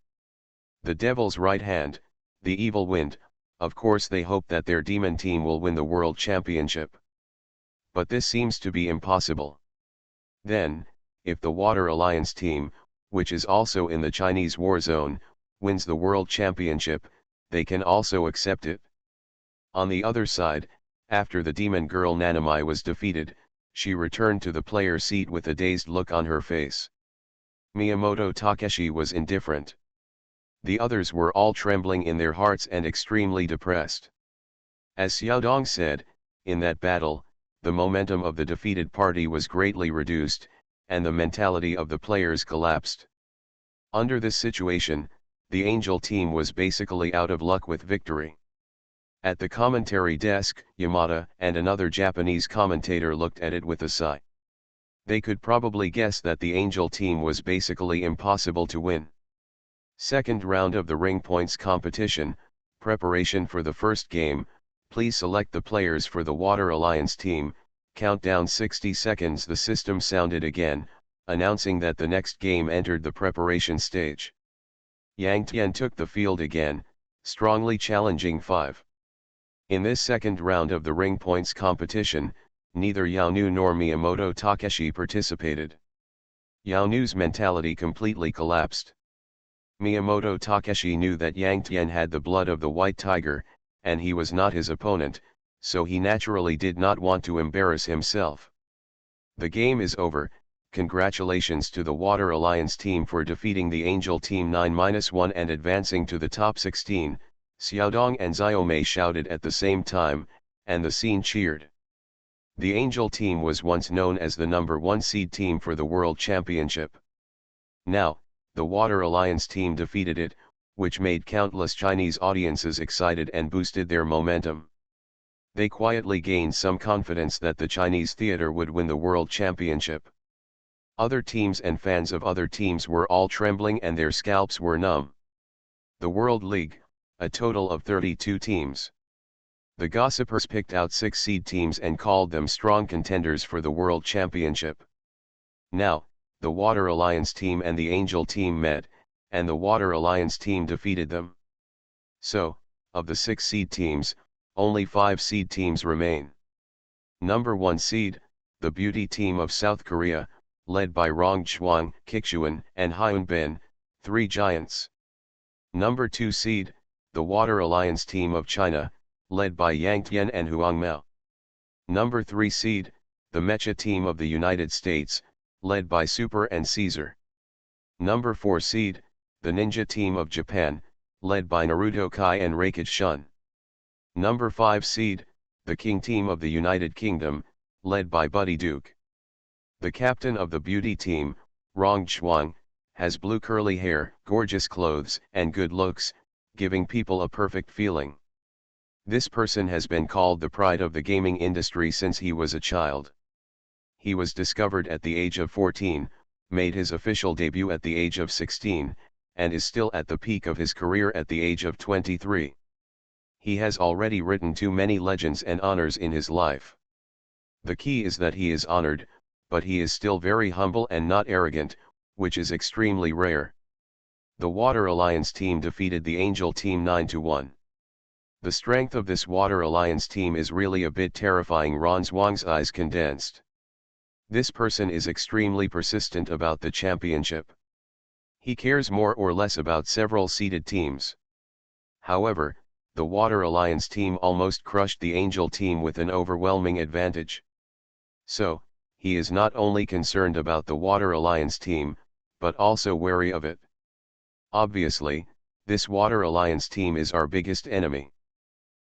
The Devil's Right Hand, the evil wind, of course they hope that their demon team will win the World Championship. But this seems to be impossible. Then, if the Water Alliance team, which is also in the Chinese war zone, wins the World Championship, they can also accept it. On the other side, after the demon girl Nanami was defeated, she returned to the player seat with a dazed look on her face. Miyamoto Takeshi was indifferent. The others were all trembling in their hearts and extremely depressed. As Xiaodong said, in that battle, the momentum of the defeated party was greatly reduced, and the mentality of the players collapsed. Under this situation, the Angel team was basically out of luck with victory. At the commentary desk, Yamada and another Japanese commentator looked at it with a sigh. They could probably guess that the Angel team was basically impossible to win. Second round of the ring points competition, preparation for the first game. Please select the players for the Water Alliance team. Countdown 60 seconds. The system sounded again, announcing that the next game entered the preparation stage. Yang Tian took the field again, strongly challenging 5. In this second round of the ring points competition, neither Yao Nu nor Miyamoto Takeshi participated. Yao Nu's mentality completely collapsed. Miyamoto Takeshi knew that Yang Tian had the blood of the White Tiger, and he was not his opponent, so he naturally did not want to embarrass himself. The game is over. Congratulations to the Water Alliance team for defeating the Angel team 9-1 and advancing to the top 16, Xiaodong and Xiaomei shouted at the same time, and the scene cheered. The Angel team was once known as the number 1 seed team for the World Championship. Now, the Water Alliance team defeated it, which made countless Chinese audiences excited and boosted their momentum. They quietly gained some confidence that the Chinese theater would win the World Championship. Other teams and fans of other teams were all trembling and their scalps were numb. The World League, a total of 32 teams. The gossipers picked out 6 seed teams and called them strong contenders for the World Championship. Now, the Water Alliance team and the Angel team met, and the Water Alliance team defeated them. So, of the 6 seed teams, only 5 seed teams remain. Number 1 seed, the Beauty team of South Korea, led by Rong Chuang, Kixuan, and Hyun Bin, 3 giants. Number 2 seed, the Water Alliance team of China, led by Yang Tian and Huang Mao. Number 3 seed, the Mecha team of the United States, led by Super and Caesar. Number 4 seed, the Ninja team of Japan, led by Naruto Kai and Raikage Shun. Number 5 seed, the King team of the United Kingdom, led by Buddy Duke. The captain of the beauty team, Rong Zhuang, has blue curly hair, gorgeous clothes, and good looks, giving people a perfect feeling. This person has been called the pride of the gaming industry since he was a child. He was discovered at the age of 14, made his official debut at the age of 16, and is still at the peak of his career at the age of 23. He has already written too many legends and honors in his life. The key is that he is honored, but he is still very humble and not arrogant, which is extremely rare. The Water Alliance team defeated the Angel team 9-1. The strength of this Water Alliance team is really a bit terrifying. Ron Zhuang's eyes condensed. This person is extremely persistent about the championship. He cares more or less about several seeded teams. However, the Water Alliance team almost crushed the Angel team with an overwhelming advantage. So, he is not only concerned about the Water Alliance team, but also wary of it. Obviously, this Water Alliance team is our biggest enemy.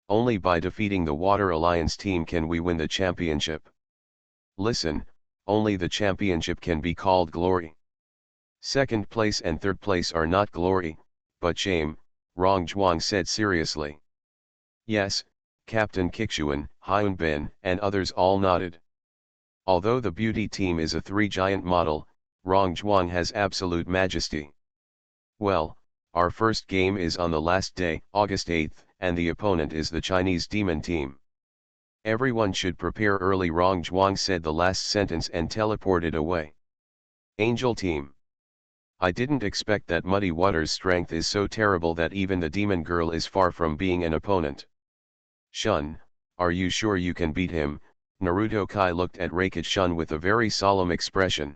Only by defeating the Water Alliance team can we win the championship. Listen, only the championship can be called glory. Second place and third place are not glory, but shame, Rong Zhuang said seriously. Yes, Captain Kixuan, Hyunbin, and others all nodded. Although the beauty team is a three-giant model, Rong Zhuang has absolute majesty. Well, our first game is on the last day, August 8th, and the opponent is the Chinese demon team. Everyone should prepare early. Rong Zhuang said the last sentence and teleported away. Angel team. I didn't expect that Muddy Water's strength is so terrible that even the demon girl is far from being an opponent. Shun, are you sure you can beat him? Naruto Kai looked at Raikage Shun with a very solemn expression.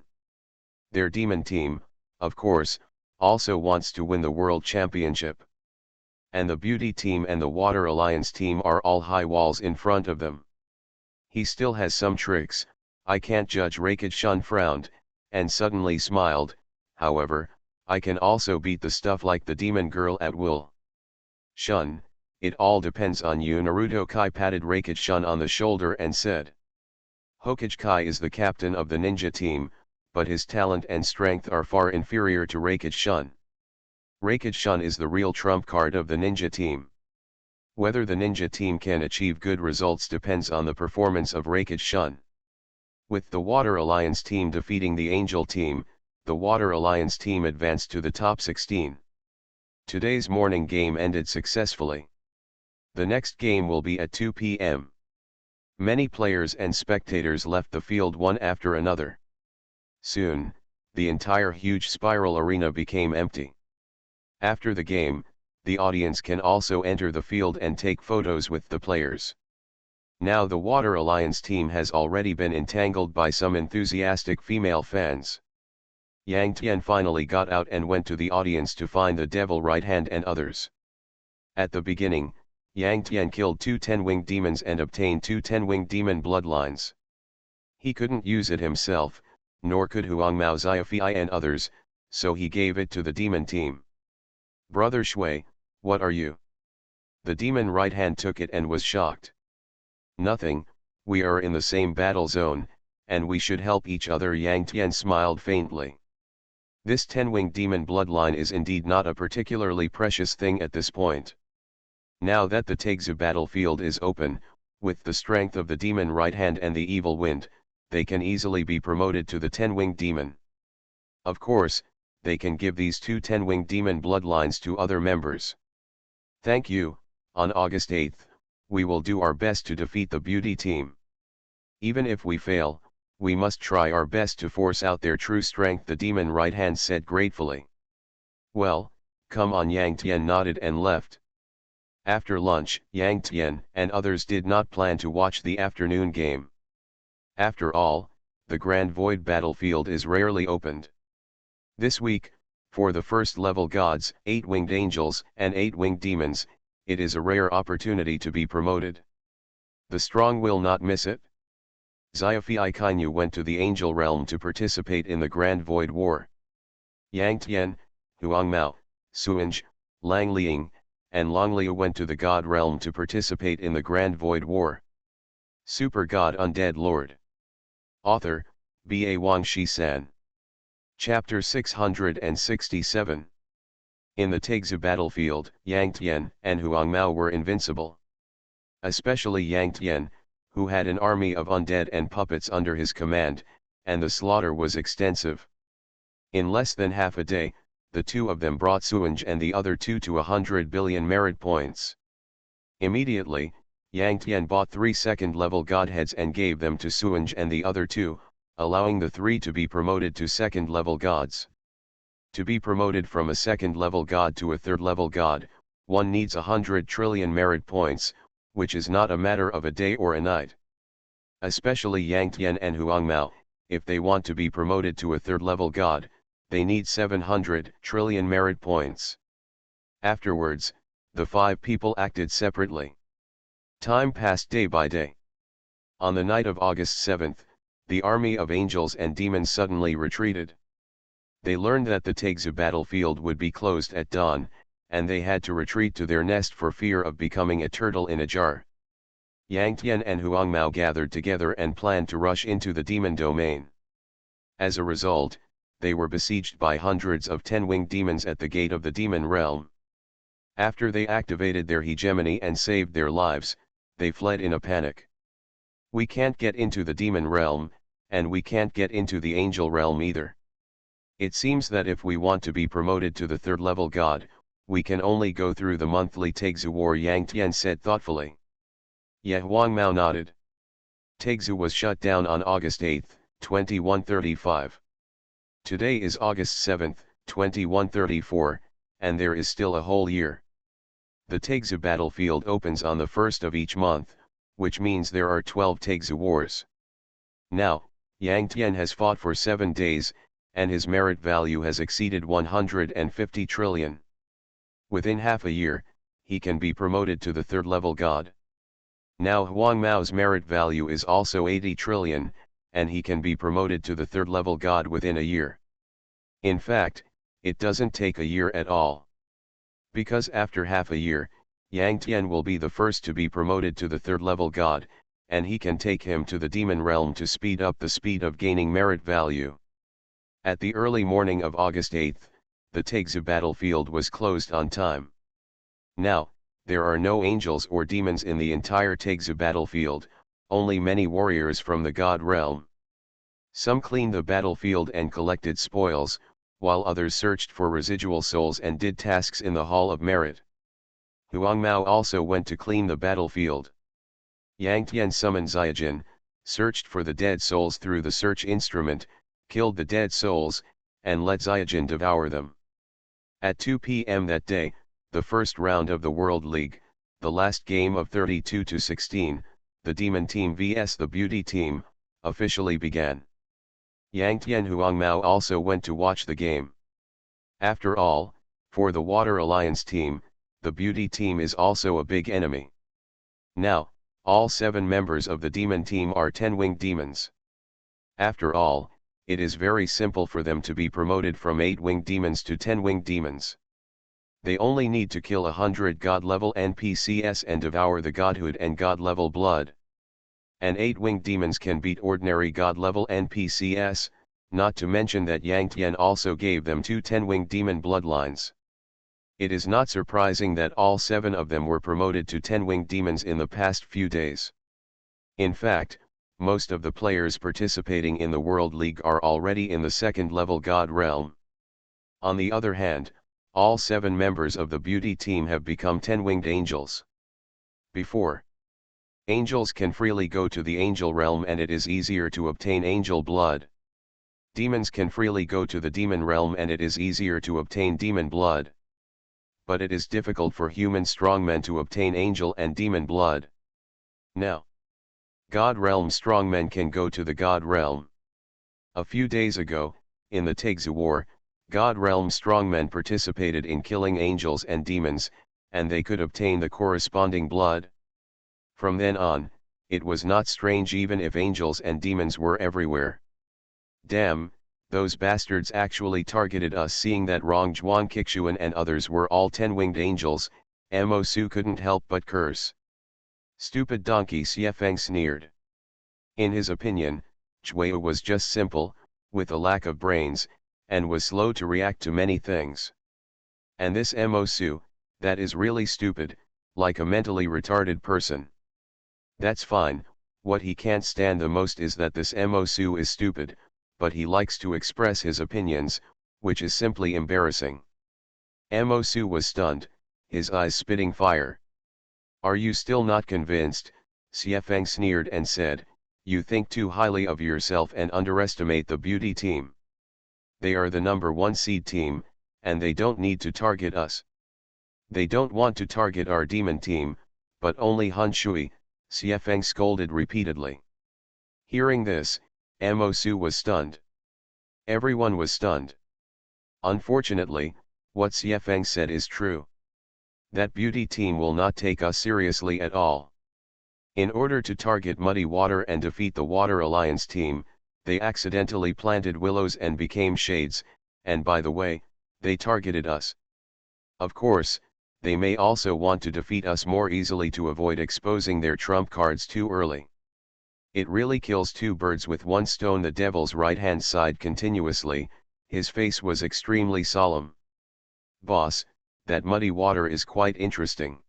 Their demon team, of course, also wants to win the world championship. And the beauty team and the Water Alliance team are all high walls in front of them. He still has some tricks, I can't judge. Raikage Shun frowned, and suddenly smiled. However, I can also beat the stuff like the demon girl at will. Shun, it all depends on you. Naruto Kai patted Raikage Shun on the shoulder and said. Hokage Kai is the captain of the ninja team, but his talent and strength are far inferior to Raikage Shun. Raikage Shun is the real trump card of the ninja team. Whether the ninja team can achieve good results depends on the performance of Raikage Shun. With the Water Alliance team defeating the Angel team, the Water Alliance team advanced to the top 16. Today's morning game ended successfully. The next game will be at 2 p.m. Many players and spectators left the field one after another. Soon, the entire huge spiral arena became empty. After the game, the audience can also enter the field and take photos with the players. Now the Water Alliance team has already been entangled by some enthusiastic female fans. Yang Tian finally got out and went to the audience to find the Devil Right Hand and others. At the beginning, Yang Tian killed 2 10-winged demons and obtained 2 10-winged demon bloodlines. He couldn't use it himself, nor could Huang Mao Xiaofei and others, so he gave it to the demon team. Brother Shui, what are you? The demon right hand took it and was shocked. Nothing, we are in the same battle zone, and we should help each other. Yang Tian smiled faintly. This 10-winged demon bloodline is indeed not a particularly precious thing at this point. Now that the Taixu battlefield is open, with the strength of the demon right hand and the evil wind, they can easily be promoted to the 10-winged demon. Of course, they can give these 2 10-winged demon bloodlines to other members. Thank you. On August 8th, we will do our best to defeat the beauty team. Even if we fail, we must try our best to force out their true strength, the demon right hand said gratefully. Well, come on. Yang Tian nodded and left. After lunch, Yang Tian and others did not plan to watch the afternoon game. After all, the Grand Void battlefield is rarely opened. This week, for the first level gods, 8-winged angels, and 8-winged demons, it is a rare opportunity to be promoted. The strong will not miss it. Xiaofei Kainyu went to the angel realm to participate in the Grand Void War. Yang Tian, Huangmao, Suange, Lang Liang, and Long Liu went to the God realm to participate in the Grand Void War. Super God Undead Lord. Author, B.A. Wang Shi-san. Chapter 667. In the Taixu battlefield, Yang Tian and Huangmao were invincible. Especially Yang Tian, who had an army of undead and puppets under his command, and the slaughter was extensive. In less than half a day, the two of them brought Suange and the other two to 100 billion merit points. Immediately, Yang Tian bought 3 second-level godheads and gave them to Suange and the other two, allowing the 3 to be promoted to second-level gods. To be promoted from a second-level god to a third-level god, one needs 100 trillion merit points, which is not a matter of a day or a night. Especially Yang Tian and Huangmao, if they want to be promoted to a third-level god, they need 700 trillion merit points. Afterwards, the 5 people acted separately. Time passed day by day. On the night of August 7th, the army of angels and demons suddenly retreated. They learned that the Taixu battlefield would be closed at dawn, and they had to retreat to their nest for fear of becoming a turtle in a jar. Yang Tian and Huangmao gathered together and planned to rush into the demon domain. As a result, they were besieged by hundreds of 10-winged demons at the gate of the demon realm. After they activated their hegemony and saved their lives, they fled in a panic. We can't get into the demon realm, and we can't get into the angel realm either. It seems that if we want to be promoted to the third-level god, we can only go through the monthly Taixu War, Yang Tian said thoughtfully. Ye Huangmao nodded. Taixu was shut down on August 8, 2135. Today is August 7, 2134, and there is still a whole year. The Taixu battlefield opens on the 1st of each month, which means there are 12 Taixu wars. Now, Yang Tian has fought for 7 days, and his merit value has exceeded 150 trillion. Within half a year, he can be promoted to the third-level god. Now Huangmao's merit value is also 80 trillion, and he can be promoted to the third-level god within a year. In fact, it doesn't take a year at all. Because after half a year, Yang Tian will be the first to be promoted to the third-level god, and he can take him to the demon realm to speed up the speed of gaining merit value. At the early morning of August 8, the Taixu battlefield was closed on time. Now, there are no angels or demons in the entire Taixu battlefield, only many warriors from the god realm. Some cleaned the battlefield and collected spoils, while others searched for residual souls and did tasks in the Hall of Merit. Huangmao also went to clean the battlefield. Yang Tian summoned Xiajin, searched for the dead souls through the search instrument, killed the dead souls, and let Xiajin devour them. At 2 p.m. that day, the first round of the World League, the last game of 32-16, the Demon Team vs the Beauty Team, officially began. Yang Tian Huangmao also went to watch the game. After all, for the Water Alliance team, the Beauty Team is also a big enemy. Now, all 7 members of the Demon Team are 10-winged demons. After all, it is very simple for them to be promoted from 8-winged demons to 10-winged demons. They only need to kill 100 god-level NPCs and devour the godhood and god-level blood. And 8-winged demons can beat ordinary god-level NPCs, not to mention that Yang Tian also gave them 2 10-winged demon bloodlines. It is not surprising that all 7 of them were promoted to 10-winged demons in the past few days. In fact, most of the players participating in the World League are already in the second-level god realm. On the other hand, all 7 members of the Beauty Team have become 10-winged angels. Before, angels can freely go to the angel realm and it is easier to obtain angel blood. Demons can freely go to the demon realm and it is easier to obtain demon blood. But it is difficult for human strongmen to obtain angel and demon blood. Now, God realm strongmen can go to the God realm. A few days ago, in the Taixu War, God realm strongmen participated in killing angels and demons, and they could obtain the corresponding blood. From then on, it was not strange even if angels and demons were everywhere. Damn, those bastards actually targeted us. Seeing that Rong Zhuang Kixuan and others were all 10-winged angels, Mo Su couldn't help but curse. Stupid donkey, Xiefeng sneered. In his opinion, Zhuo was just simple, with a lack of brains, and was slow to react to many things. And this Mo Su, that is really stupid, like a mentally retarded person. That's fine, what he can't stand the most is that this Mo Su is stupid, but he likes to express his opinions, which is simply embarrassing. Mo Su was stunned, his eyes spitting fire. Are you still not convinced? Xiefeng sneered and said, you think too highly of yourself and underestimate the beauty team. They are the #1 seed team, and they don't need to target us. They don't want to target our demon team, but only Han Shui, Xiefeng scolded repeatedly. Hearing this, Mo Su was stunned. Everyone was stunned. Unfortunately, what Xiefeng said is true. That beauty team will not take us seriously at all. In order to target Muddy Water and defeat the Water Alliance team, they accidentally planted willows and became shades, and by the way, they targeted us. Of course, they may also want to defeat us more easily to avoid exposing their trump cards too early. It really kills two birds with one stone. The devil's right-hand side continuously, his face was extremely solemn. Boss, that Muddy Water is quite interesting.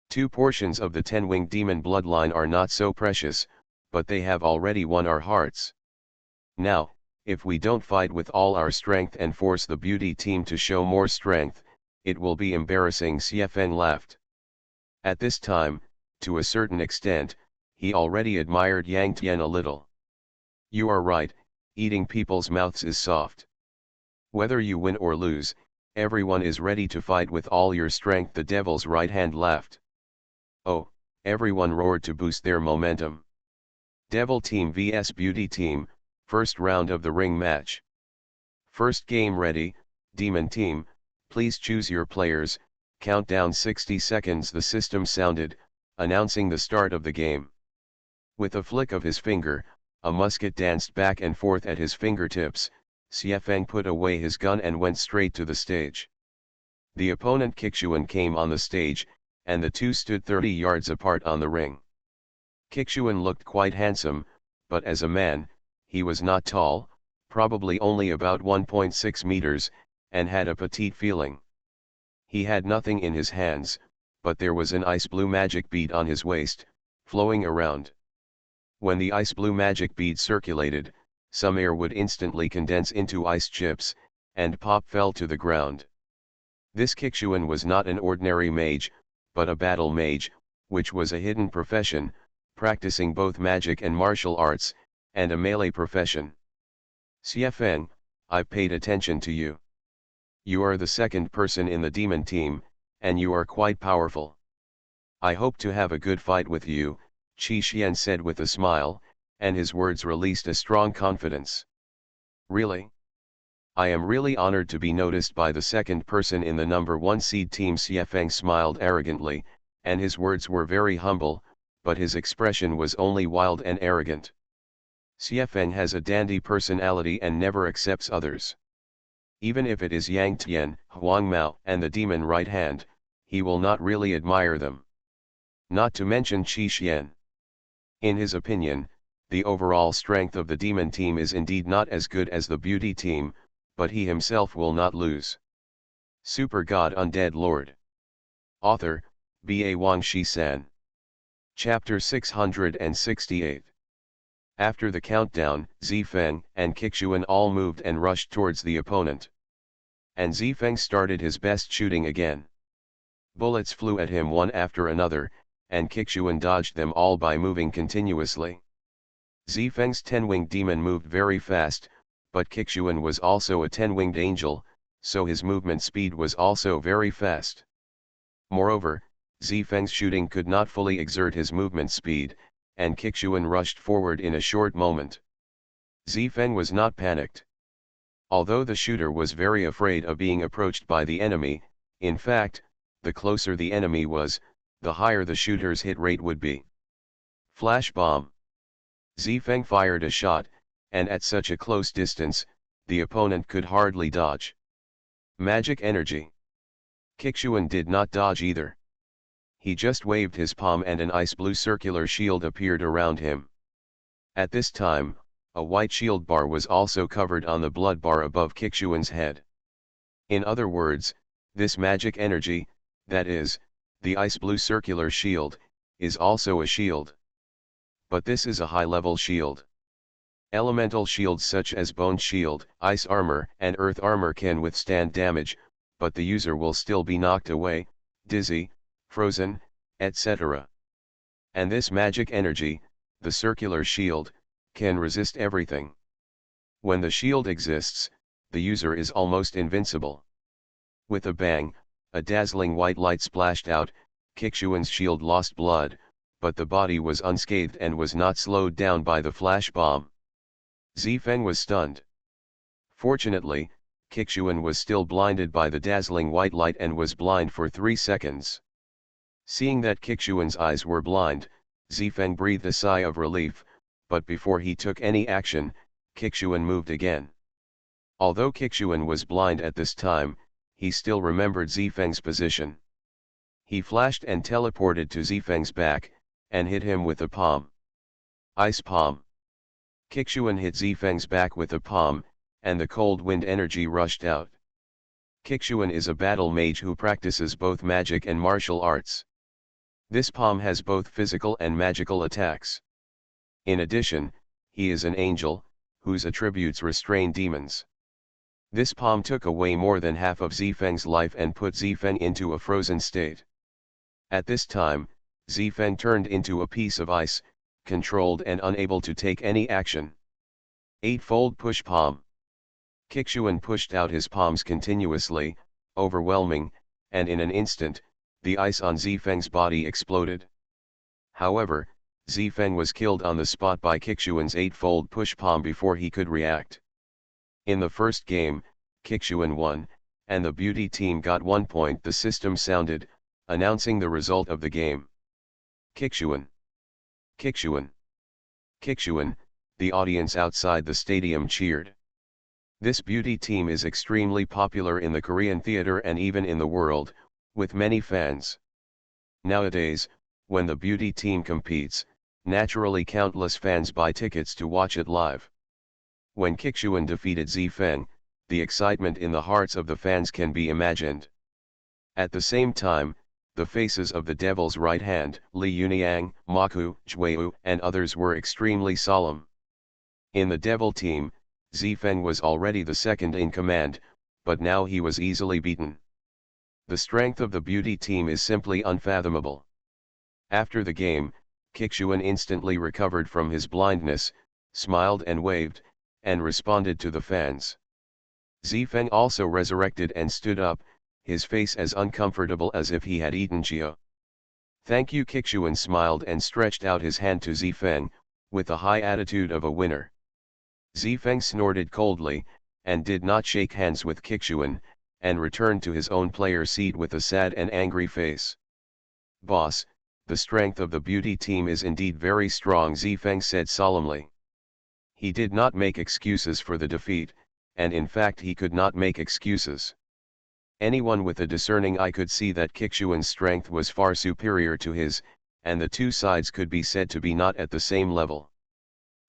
2 portions of the 10-winged demon bloodline are not so precious, but they have already won our hearts. Now, if we don't fight with all our strength and force the beauty team to show more strength, it will be embarrassing. Xiefeng laughed. At this time, to a certain extent, he already admired Yang Tian a little. You are right, eating people's mouths is soft. Whether you win or lose, everyone is ready to fight with all your strength. The devil's right hand laughed. Oh, everyone roared to boost their momentum. Devil Team vs Beauty Team, first round of the ring match. First game ready, Demon Team, please choose your players. Countdown 60 seconds. The system sounded, announcing the start of the game. With a flick of his finger, a musket danced back and forth at his fingertips. Xiefeng put away his gun and went straight to the stage. The opponent Kixuan came on the stage, and the two stood 30 yards apart on the ring. Kixuan looked quite handsome, but as a man, he was not tall, probably only about 1.6 meters, and had a petite feeling. He had nothing in his hands, but there was an ice blue magic bead on his waist, flowing around. When the ice blue magic bead circulated, some air would instantly condense into ice chips, and pop fell to the ground. This Kixuan was not an ordinary mage, but a battle mage, which was a hidden profession, practicing both magic and martial arts, and a melee profession. Xiefeng, I've paid attention to you. You are the second person in the demon team, and you are quite powerful. I hope to have a good fight with you, Qi Xian said with a smile, and his words released a strong confidence. Really? I am really honored to be noticed by the second person in the #1 seed team. Xiefeng smiled arrogantly, and his words were very humble, but his expression was only wild and arrogant. Xiefeng has a dandy personality and never accepts others. Even if it is Yang Tian, Huang Mao, and the demon right hand, he will not really admire them. Not to mention Qi Xian. In his opinion, the overall strength of the demon team is indeed not as good as the beauty team, but he himself will not lose. Super God Undead Lord. Author, B.A. Wang Shi-san. Chapter 668. After the countdown, Zifeng and Kixuan all moved and rushed towards the opponent. And Zifeng started his best shooting again. Bullets flew at him one after another, and Kixuan dodged them all by moving continuously. Zifeng's 10-winged demon moved very fast, but Kixuan was also a 10-winged angel, so his movement speed was also very fast. Moreover, Zifeng's shooting could not fully exert his movement speed, and Kixuan rushed forward in a short moment. Zifeng was not panicked. Although the shooter was very afraid of being approached by the enemy, in fact, the closer the enemy was, the higher the shooter's hit rate would be. Flash bomb. Zifeng fired a shot, and at such a close distance, the opponent could hardly dodge. Magic energy. Kixuan did not dodge either. He just waved his palm and an ice-blue circular shield appeared around him. At this time, a white shield bar was also covered on the blood bar above Kixuan's head. In other words, this magic energy, that is, the ice-blue circular shield, is also a shield. But this is a high-level shield. Elemental shields such as Bone Shield, Ice Armor, and Earth Armor can withstand damage, but the user will still be knocked away, dizzy, frozen, etc. And this magic energy, the circular shield, can resist everything. When the shield exists, the user is almost invincible. With a bang, a dazzling white light splashed out, Kixuan's shield lost blood, but the body was unscathed and was not slowed down by the flash bomb. Zifeng was stunned. Fortunately, Kixuan was still blinded by the dazzling white light and was blind for 3 seconds. Seeing that Kixuan's eyes were blind, Zifeng breathed a sigh of relief, but before he took any action, Kixuan moved again. Although Kixuan was blind at this time, he still remembered Zifeng's position. He flashed and teleported to Zifeng's back, and hit him with a palm. Ice palm. Kixuan hit Zifeng's back with a palm, and the cold wind energy rushed out. Kixuan is a battle mage who practices both magic and martial arts. This palm has both physical and magical attacks. In addition, he is an angel, whose attributes restrain demons. This palm took away more than half of Zifeng's life and put Zifeng into a frozen state. At this time, Zifeng turned into a piece of ice, controlled and unable to take any action. Eightfold push palm. Kixuan pushed out his palms continuously, overwhelming, and in an instant, the ice on Zifeng's body exploded. However, Zifeng was killed on the spot by Kixuan's eightfold push palm before he could react. In the first game, Kixuan won, and the beauty team got 1 point. The system sounded, announcing the result of the game. Kixuan. Kixuan. Kixuan, the audience outside the stadium cheered. This beauty team is extremely popular in the Korean theater and even in the world, with many fans. Nowadays, when the beauty team competes, naturally countless fans buy tickets to watch it live. When Kixuan defeated Zifeng, the excitement in the hearts of the fans can be imagined. At the same time, the faces of the Devil's right hand, Li Yuniang, Maku, Jueu, and others were extremely solemn. In the Devil team, Zifeng was already the second in command, but now he was easily beaten. The strength of the beauty team is simply unfathomable. After the game, Kixuan instantly recovered from his blindness, smiled and waved, and responded to the fans. Zifeng also resurrected and stood up, his face as uncomfortable as if he had eaten Jia. Thank you. Kixuan smiled and stretched out his hand to Zifeng, with the high attitude of a winner. Zifeng snorted coldly, and did not shake hands with Kixuan, and returned to his own player seat with a sad and angry face. Boss, the strength of the beauty team is indeed very strong, Zifeng said solemnly. He did not make excuses for the defeat, and in fact he could not make excuses. Anyone with a discerning eye could see that Kixuan's strength was far superior to his, and the two sides could be said to be not at the same level.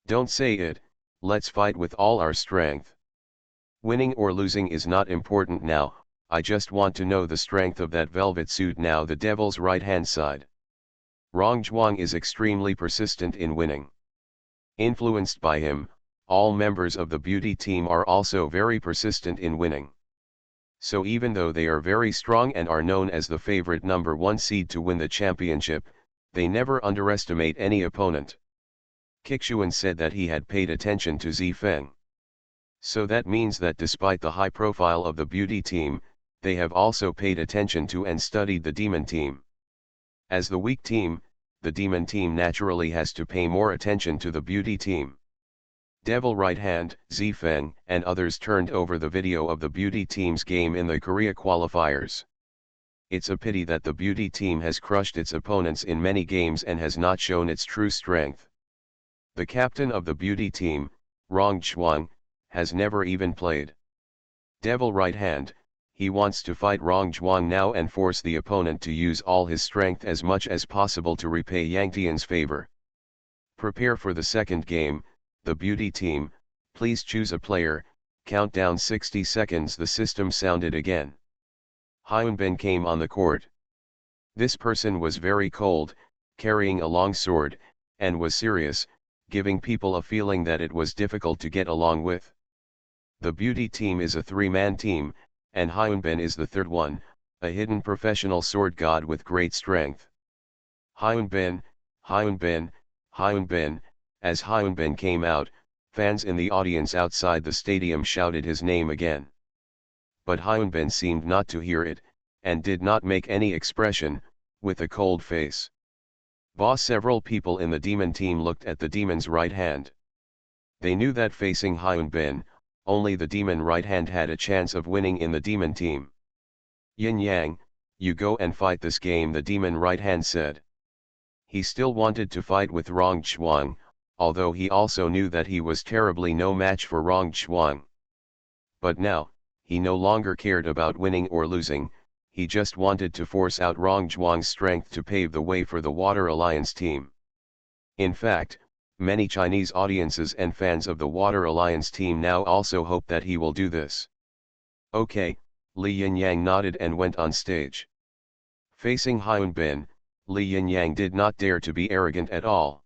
Don't say it, let's fight with all our strength. Winning or losing is not important now, I just want to know the strength of that velvet suit now. The Devil's right-hand side. Rongzhuang is extremely persistent in winning. Influenced by him, all members of the beauty team are also very persistent in winning. So even though they are very strong and are known as the favorite number 1 seed to win the championship, they never underestimate any opponent. Kixuan said that he had paid attention to Zifeng. So that means that despite the high profile of the beauty team, they have also paid attention to and studied the demon team. As the weak team, the demon team naturally has to pay more attention to the beauty team. Devil Right Hand, Zifeng, and others turned over the video of the beauty team's game in the Korea qualifiers. It's a pity that the beauty team has crushed its opponents in many games and has not shown its true strength. The captain of the beauty team, Rong Chuang, has never even played Devil Right Hand. He wants to fight Rong Chuang now and force the opponent to use all his strength as much as possible to repay Yang Tian's favor. Prepare for the second game, the beauty team, please choose a player, countdown 60 seconds. The system sounded again. Hyunbin came on the court. This person was very cold, carrying a long sword, and was serious, giving people a feeling that it was difficult to get along with. The beauty team is a three-man team, and Hyunbin is the third one, a hidden professional sword god with great strength. Hyunbin, Hyunbin, Hyunbin. As Hyunbin came out, fans in the audience outside the stadium shouted his name again. But Hyunbin seemed not to hear it, and did not make any expression, with a cold face. Several people in the demon team looked at the demon's right hand. They knew that facing Hyunbin, only the demon right hand had a chance of winning in the demon team. Yin Yang, you go and fight this game, the demon right hand said. He still wanted to fight with Rong Chuang, although he also knew that he was terribly no match for Rong Chuang. But now, he no longer cared about winning or losing, he just wanted to force out Rong Chuang's strength to pave the way for the Water Alliance team. In fact, many Chinese audiences and fans of the Water Alliance team now also hope that he will do this. Okay, Li Yinyang nodded and went on stage. Facing Hyunbin, Li Yinyang did not dare to be arrogant at all.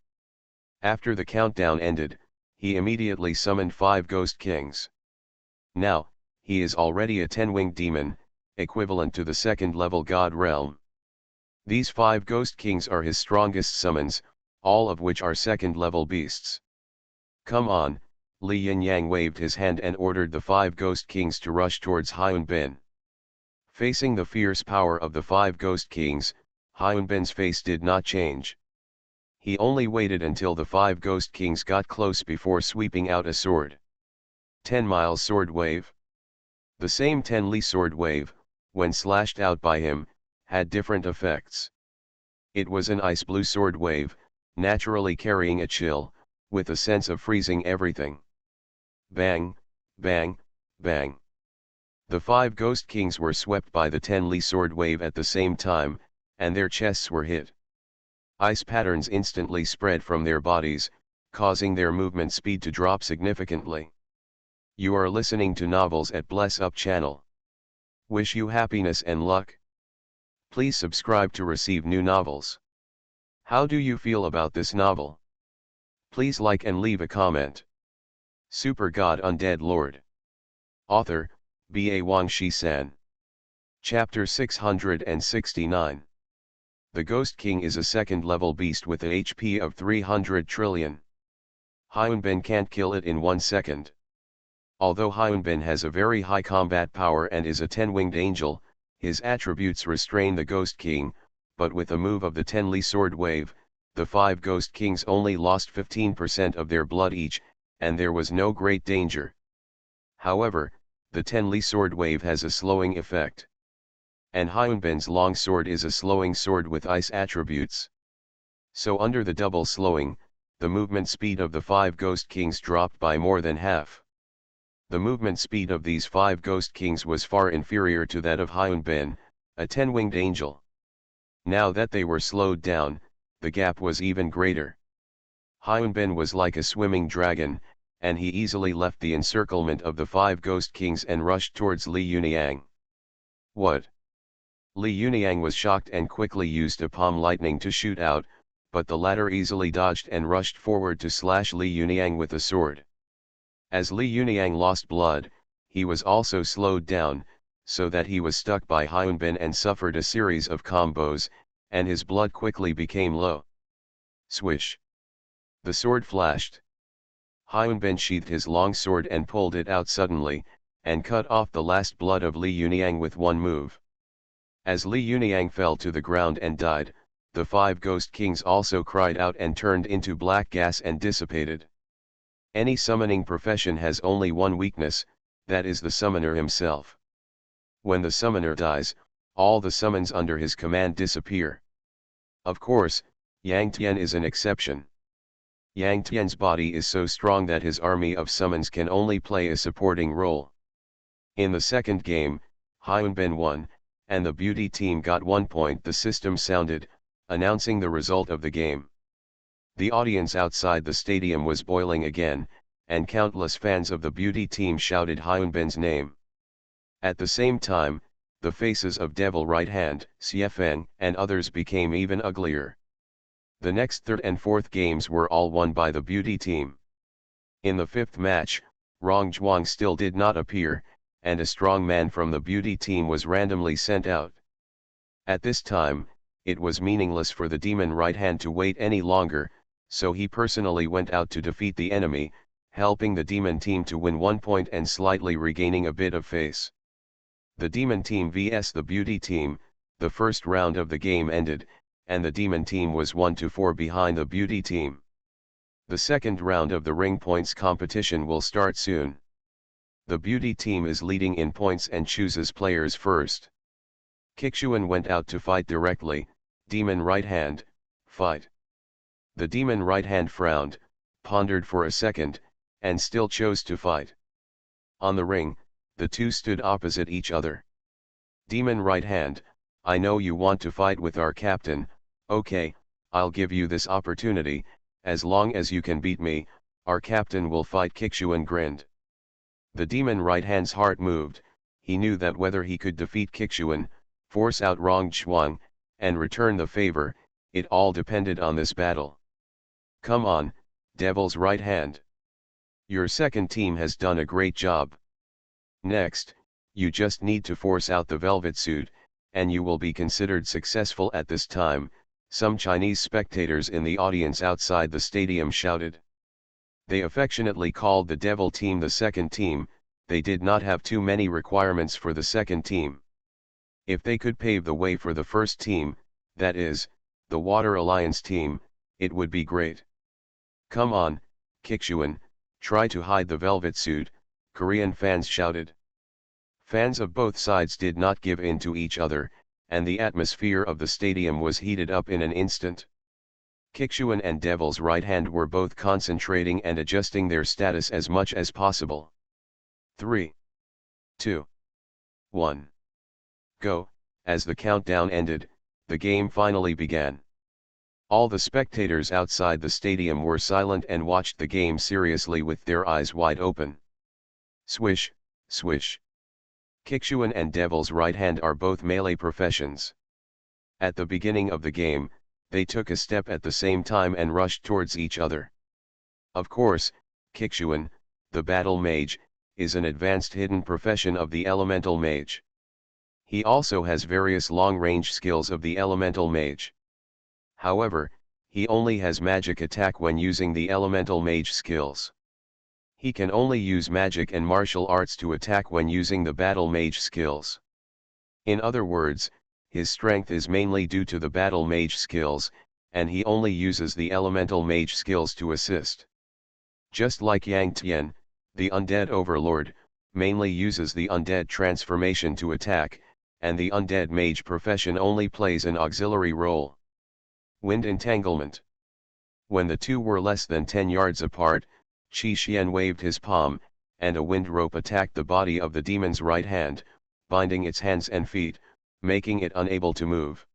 After the countdown ended, he immediately summoned 5 Ghost Kings. Now, he is already a 10-winged demon, equivalent to the second-level god realm. These 5 Ghost Kings are his strongest summons, all of which are second-level beasts. Come on, Li Yinyang waved his hand and ordered the 5 Ghost Kings to rush towards Hyunbin. Facing the fierce power of the 5 Ghost Kings, Hyunbin's face did not change. He only waited until the 5 Ghost Kings got close before sweeping out a sword. 10 miles sword wave. The same 10 Li sword wave, when slashed out by him, had different effects. It was an ice blue sword wave, naturally carrying a chill, with a sense of freezing everything. Bang, bang, bang. The 5 Ghost Kings were swept by the 10 Li sword wave at the same time, and their chests were hit. Ice patterns instantly spread from their bodies, causing their movement speed to drop significantly. You are listening to Novels at Bless Up channel. Wish you happiness and luck. Please subscribe to receive new novels. How do you feel about this novel? Please like and leave a comment. Super God Undead Lord. Author, B.A. Wang Shi-san. Chapter 669. The Ghost King is a second-level beast with a HP of 300 trillion. Hyunbin can't kill it in 1 second. Although Hyunbin has a very high combat power and is a 10-winged angel, his attributes restrain the Ghost King, but with a move of the 10 Li sword wave, the 5 Ghost Kings only lost 15% of their blood each, and there was no great danger. However, the 10 Li sword wave has a slowing effect. And Hyunbin's long sword is a slowing sword with ice attributes. So under the double slowing, the movement speed of the 5 Ghost Kings dropped by more than half. The movement speed of these 5 Ghost Kings was far inferior to that of Hyunbin, a 10-winged angel. Now that they were slowed down, the gap was even greater. Hyunbin was like a swimming dragon, and he easily left the encirclement of the 5 Ghost Kings and rushed towards Li Yunyang. What? Li Yunyang was shocked and quickly used a palm lightning to shoot out, but the latter easily dodged and rushed forward to slash Li Yunyang with a sword. As Li Yunyang lost blood, he was also slowed down, so that he was stuck by Hyunbin and suffered a series of combos, and his blood quickly became low. Swish! The sword flashed. Hyunbin sheathed his long sword and pulled it out suddenly, and cut off the last blood of Li Yunyang with one move. As Li Yunyang fell to the ground and died, the 5 Ghost Kings also cried out and turned into black gas and dissipated. Any summoning profession has only one weakness, that is the summoner himself. When the summoner dies, all the summons under his command disappear. Of course, Yang Tian is an exception. Yang Tian's body is so strong that his army of summons can only play a supporting role. In the second game, Hyunbin won, and the beauty team got 1 point. The system sounded, announcing the result of the game. The audience outside the stadium was boiling again, and countless fans of the beauty team shouted Hyunbin's name. At the same time, the faces of Devil Right Hand, Xiefeng, and others became even uglier. The next third and fourth games were all won by the beauty team. In the fifth match, Rong Zhuang still did not appear, and a strong man from the beauty team was randomly sent out. At this time, it was meaningless for the demon right hand to wait any longer, so he personally went out to defeat the enemy, helping the demon team to win 1 point and slightly regaining a bit of face. The demon team vs the beauty team, the first round of the game ended, and the demon team was 1-4 behind the beauty team. The second round of the ring points competition will start soon. The beauty team is leading in points and chooses players first. Kixuan went out to fight directly. Demon right hand, fight. The demon right hand frowned, pondered for a second, and still chose to fight. On the ring, the two stood opposite each other. Demon right hand, I know you want to fight with our captain. Okay, I'll give you this opportunity. As long as you can beat me, our captain will fight. Kixuan grinned. The demon right hand's heart moved. He knew that whether he could defeat Kixuan, force out Rong Zhuang, and return the favor, it all depended on this battle. Come on, Devil's right hand. Your second team has done a great job. Next, you just need to force out the velvet suit, and you will be considered successful. At this time, some Chinese spectators in the audience outside the stadium shouted. They affectionately called the Devil team the second team. They did not have too many requirements for the second team. If they could pave the way for the first team, that is, the Water Alliance team, it would be great. Come on, Kixuan, try to hide the velvet suit, Korean fans shouted. Fans of both sides did not give in to each other, and the atmosphere of the stadium was heated up in an instant. Kixuan and Devil's right hand were both concentrating and adjusting their status as much as possible. 3, 2, 1. Go. As the countdown ended, the game finally began. All the spectators outside the stadium were silent and watched the game seriously with their eyes wide open. Swish, swish. Kixuan and Devil's right hand are both melee professions. At the beginning of the game, they took a step at the same time and rushed towards each other. Of course, Kixuan, the battle mage, is an advanced hidden profession of the elemental mage. He also has various long-range skills of the elemental mage. However, he only has magic attack when using the elemental mage skills. He can only use magic and martial arts to attack when using the battle mage skills. In other words, his strength is mainly due to the battle mage skills, and he only uses the elemental mage skills to assist. Just like Yang Tian, the undead overlord, mainly uses the undead transformation to attack, and the undead mage profession only plays an auxiliary role. Wind entanglement. When the two were less than 10 yards apart, Qi Xian waved his palm, and a wind rope attacked the body of the demon's right hand, binding its hands and feet, making it unable to move.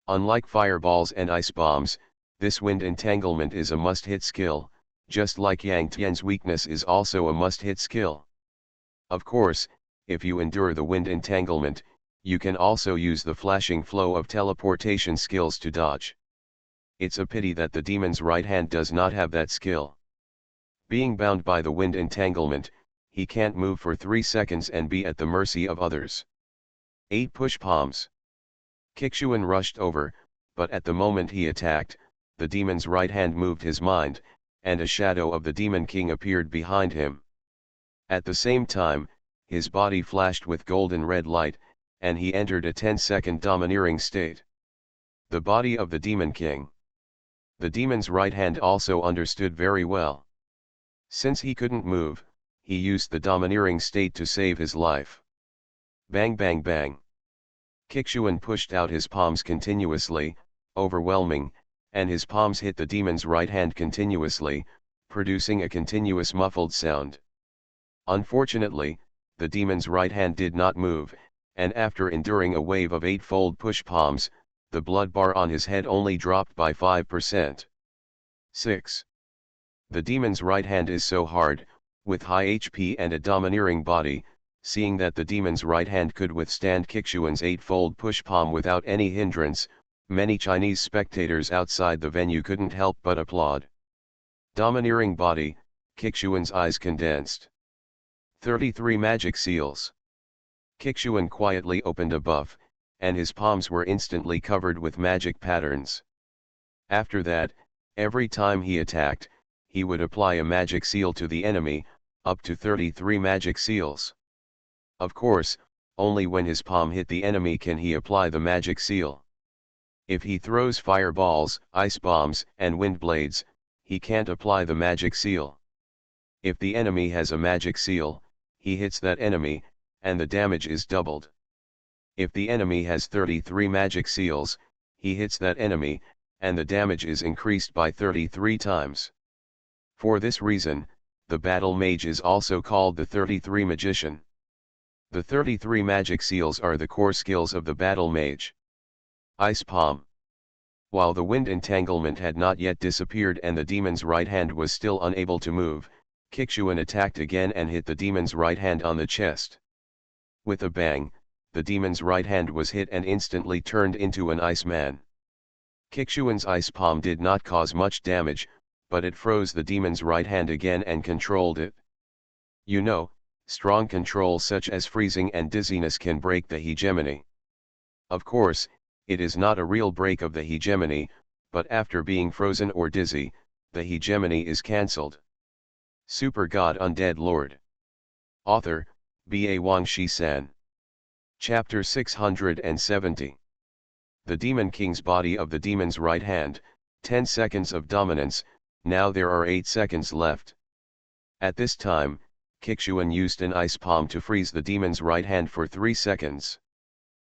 Unlike fireballs and ice bombs, this wind entanglement is a must-hit skill, just like Yang Tian's weakness is also a must-hit skill. Of course, if you endure the wind entanglement, you can also use the flashing flow of teleportation skills to dodge. It's a pity that the demon's right hand does not have that skill. Being bound by the wind entanglement, he can't move for 3 seconds and be at the mercy of others. 8 push palms. Kixuan rushed over, but at the moment he attacked, the demon's right hand moved his mind, and a shadow of the Demon King appeared behind him. At the same time, his body flashed with golden red light, and he entered a 10-second domineering state. The body of the Demon King. The demon's right hand also understood very well. Since he couldn't move, he used the domineering state to save his life. Bang bang bang. Kixuan pushed out his palms continuously, overwhelming, and his palms hit the demon's right hand continuously, producing a continuous muffled sound. Unfortunately, the demon's right hand did not move, and after enduring a wave of 8-fold push palms, the blood bar on his head only dropped by 5%. 6. The demon's right hand is so hard, with high HP and a domineering body. Seeing that the demon's right hand could withstand Kixuan's 8-fold push palm without any hindrance, many Chinese spectators outside the venue couldn't help but applaud. Domineering body, Kixuan's eyes condensed. 33 magic seals. Kixuan quietly opened a buff, and his palms were instantly covered with magic patterns. After that, every time he attacked, he would apply a magic seal to the enemy, up to 33 magic seals. Of course, only when his palm hit the enemy can he apply the magic seal. If he throws fireballs, ice bombs, and wind blades, he can't apply the magic seal. If the enemy has a magic seal, he hits that enemy, and the damage is doubled. If the enemy has 33 magic seals, he hits that enemy, and the damage is increased by 33 times. For this reason, the battle mage is also called the 33 magician. The 33 magic seals are the core skills of the battle mage. Ice Palm. While the wind entanglement had not yet disappeared and the demon's right hand was still unable to move, Kixuan attacked again and hit the demon's right hand on the chest. With a bang, the demon's right hand was hit and instantly turned into an ice man. Kixuan's ice palm did not cause much damage, but it froze the demon's right hand again and controlled it. You know, strong control such as freezing and dizziness can break the hegemony. Of course, it is not a real break of the hegemony, but after being frozen or dizzy, the hegemony is cancelled. Super God Undead Lord. Author, B.A. Wang Shi-san. Chapter 670. The Demon King's body of the demon's right hand, 10 seconds of dominance, now there are 8 seconds left. At this time, Kixuan used an ice palm to freeze the demon's right hand for 3 seconds.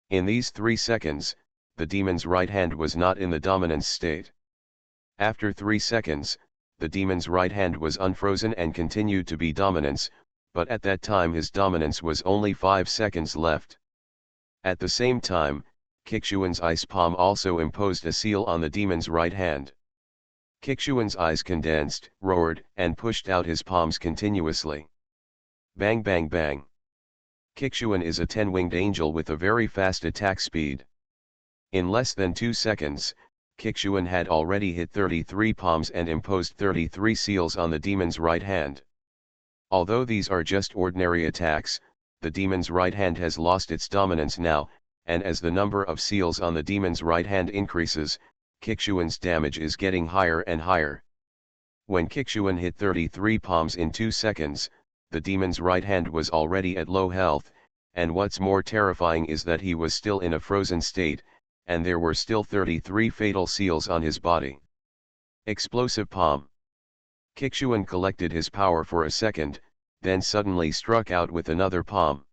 In these 3 seconds, the demon's right hand was not in the dominance state. After 3 seconds, the demon's right hand was unfrozen and continued to be dominance, but at that time his dominance was only 5 seconds left. At the same time, Kixuan's ice palm also imposed a seal on the demon's right hand. Kixuan's eyes condensed, roared, and pushed out his palms continuously. Bang bang bang. Kixuan is a 10-winged angel with a very fast attack speed. In less than 2 seconds, Kixuan had already hit 33 palms and imposed 33 seals on the demon's right hand. Although these are just ordinary attacks, the demon's right hand has lost its dominance now, and as the number of seals on the demon's right hand increases, Kixuan's damage is getting higher and higher. When Kixuan hit 33 palms in 2 seconds, the demon's right hand was already at low health, and what's more terrifying is that he was still in a frozen state, and there were still 33 fatal seals on his body. Explosive Palm. Kixuan collected his power for a second, then suddenly struck out with another palm.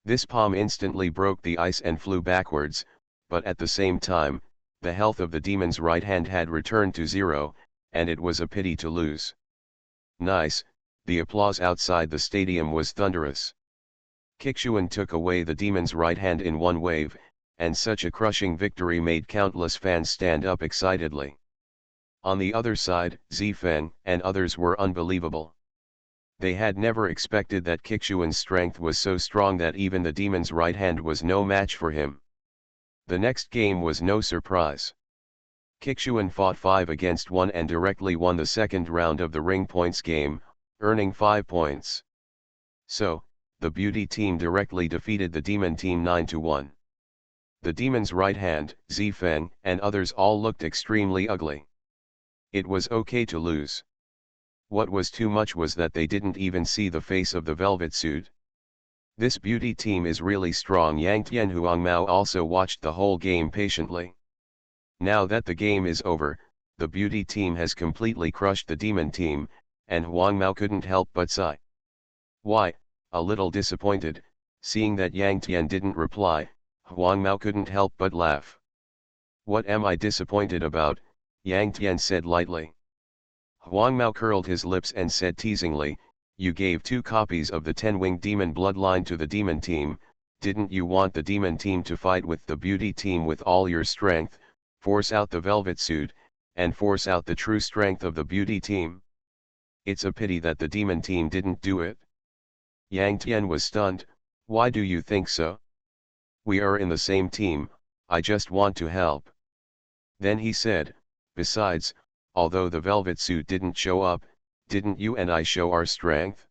This palm instantly broke the ice and flew backwards, but at the same time, the health of the demon's right hand had returned to 0, and it was a pity to lose. Nice. The applause outside the stadium was thunderous. Kixuan took away the demon's right hand in one wave, and such a crushing victory made countless fans stand up excitedly. On the other side, Zifeng and others were unbelievable. They had never expected that Kixuan's strength was so strong that even the demon's right hand was no match for him. The next game was no surprise. Kixuan fought 5 against 1 and directly won the second round of the ring points game, earning 5 points. So, the beauty team directly defeated the demon team 9-1. The demon's right hand, Zifeng, and others all looked extremely ugly. It was okay to lose. What was too much was that they didn't even see the face of the velvet suit. This beauty team is really strong. Yang Tian Huangmao also watched the whole game patiently. Now that the game is over, the beauty team has completely crushed the demon team, and Huangmao couldn't help but sigh. Why, a little disappointed, seeing that Yang Tian didn't reply, Huang Mao couldn't help but laugh. What am I disappointed about? Yang Tian said lightly. Huang Mao curled his lips and said teasingly, you gave 2 copies of the 10-winged demon bloodline to the demon team, didn't you want the demon team to fight with the beauty team with all your strength, force out the velvet suit, and force out the true strength of the beauty team? It's a pity that the demon team didn't do it. Yang Tian was stunned. Why do you think so? We are in the same team, I just want to help. Then he said, besides, although the velvet suit didn't show up, didn't you and I show our strength?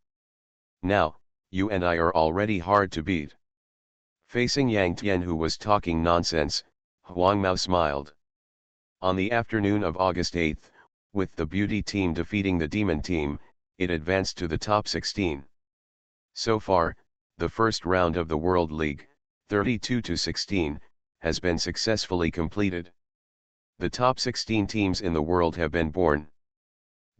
Now, you and I are already hard to beat. Facing Yang Tian, who was talking nonsense, Huang Mao smiled. On the afternoon of August 8, with the beauty team defeating the demon team, it advanced to the top 16. So far, the first round of the World League, 32-16, has been successfully completed. The top 16 teams in the world have been born.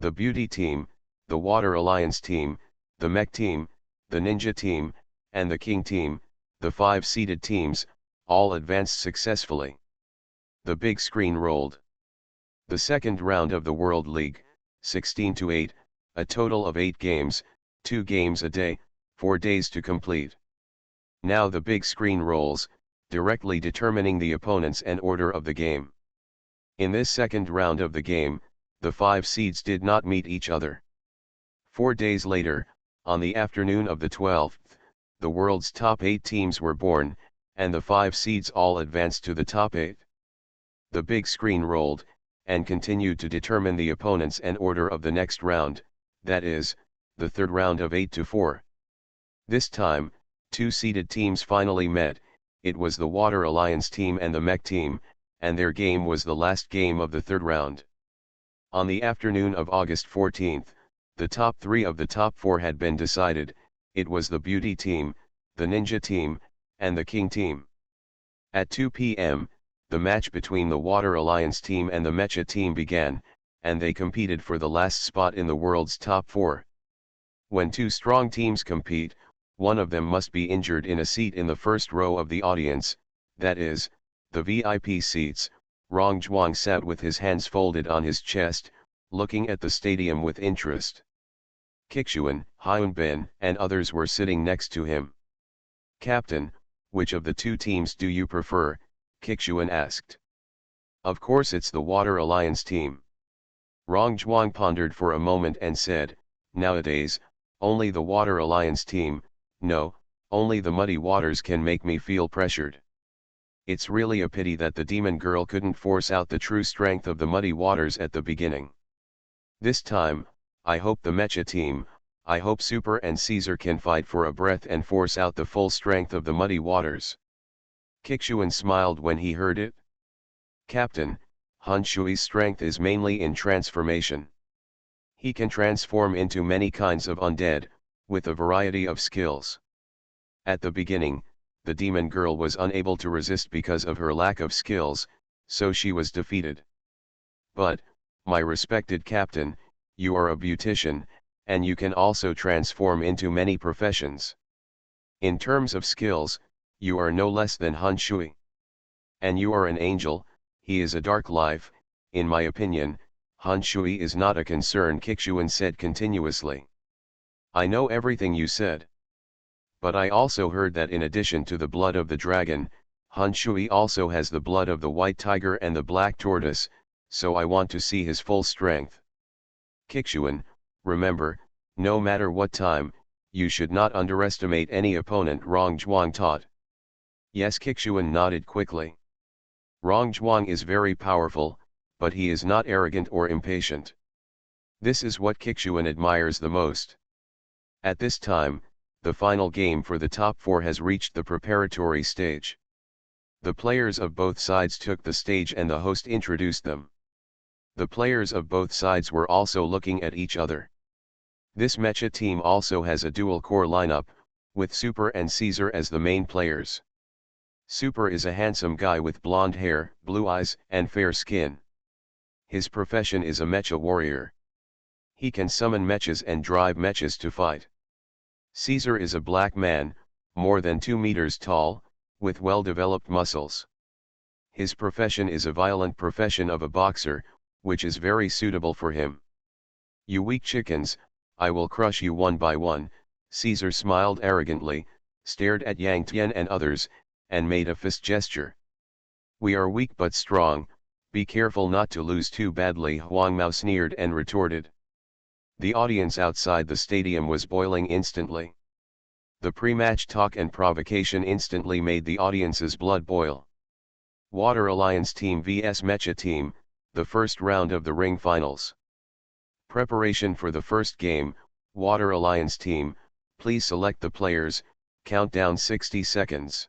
The Beauty Team, the Water Alliance Team, the Mech Team, the Ninja Team, and the King Team, the 5-seeded teams, all advanced successfully. The big screen rolled. The second round of the World League, 16-8, a total of 8 games, 2 games a day, 4 days to complete. Now the big screen rolls, directly determining the opponents and order of the game. In this second round of the game, the 5 seeds did not meet each other. 4 days later, on the afternoon of the 12th, the world's top 8 teams were born, and the 5 seeds all advanced to the top 8. The big screen rolled, and continued to determine the opponents and order of the next round, that is, the third round of 8-4. This time, 2 seeded teams finally met, it was the Water Alliance team and the Mech team, and their game was the last game of the third round. On the afternoon of August 14, the top 3 of the top 4 had been decided, it was the Beauty team, the Ninja team, and the King team. At 2 p.m., the match between the Water Alliance team and the Mecha team began, and they competed for the last spot in the world's top 4. When 2 strong teams compete, one of them must be injured in a seat in the first row of the audience, that is, the VIP seats. Rong Zhuang sat with his hands folded on his chest, looking at the stadium with interest. Kixuan, Hyunbin, and others were sitting next to him. Captain, which of the 2 teams do you prefer? Kixuan asked. Of course it's the Water Alliance team. Rong Zhuang pondered for a moment and said, nowadays, only the Water Alliance team, no, only the Muddy Waters can make me feel pressured. It's really a pity that the demon girl couldn't force out the true strength of the Muddy Waters at the beginning. This time, I hope the Mecha team, I hope Super and Caesar can fight for a breath and force out the full strength of the Muddy Waters. Kixuan smiled when he heard it. Captain, Han Shui's strength is mainly in transformation. He can transform into many kinds of undead, with a variety of skills. At the beginning, the demon girl was unable to resist because of her lack of skills, so she was defeated. But, my respected captain, you are a beautician, and you can also transform into many professions. In terms of skills, you are no less than Han Shui. And you are an angel, he is a dark life, in my opinion, Han Shui is not a concern, Kixuan said continuously. I know everything you said. But I also heard that in addition to the blood of the dragon, Han Shui also has the blood of the white tiger and the black tortoise, so I want to see his full strength. Kixuan, remember, no matter what time, you should not underestimate any opponent, Rong Zhuang taught. Yes, Kixuan nodded quickly. Rong Zhuang is very powerful, but he is not arrogant or impatient. This is what Kixuan admires the most. At this time, the final game for the top 4 has reached the preparatory stage. The players of both sides took the stage and the host introduced them. The players of both sides were also looking at each other. This Mecha team also has a dual-core lineup, with Super and Caesar as the main players. Super is a handsome guy with blonde hair, blue eyes, and fair skin. His profession is a Mecha warrior. He can summon mechas and drive mechas to fight. Caesar is a black man, more than 2 meters tall, with well-developed muscles. His profession is a violent profession of a boxer, which is very suitable for him. "You weak chickens, I will crush you one by one," Caesar smiled arrogantly, stared at Yang Tian and others, and made a fist gesture. "We are weak but strong, be careful not to lose too badly," Huang Mao sneered and retorted. The audience outside the stadium was boiling instantly. The pre-match talk and provocation instantly made the audience's blood boil. Water Alliance Team vs Mecha Team, the first round of the ring finals. Preparation for the first game. Water Alliance Team, please select the players, countdown 60 seconds.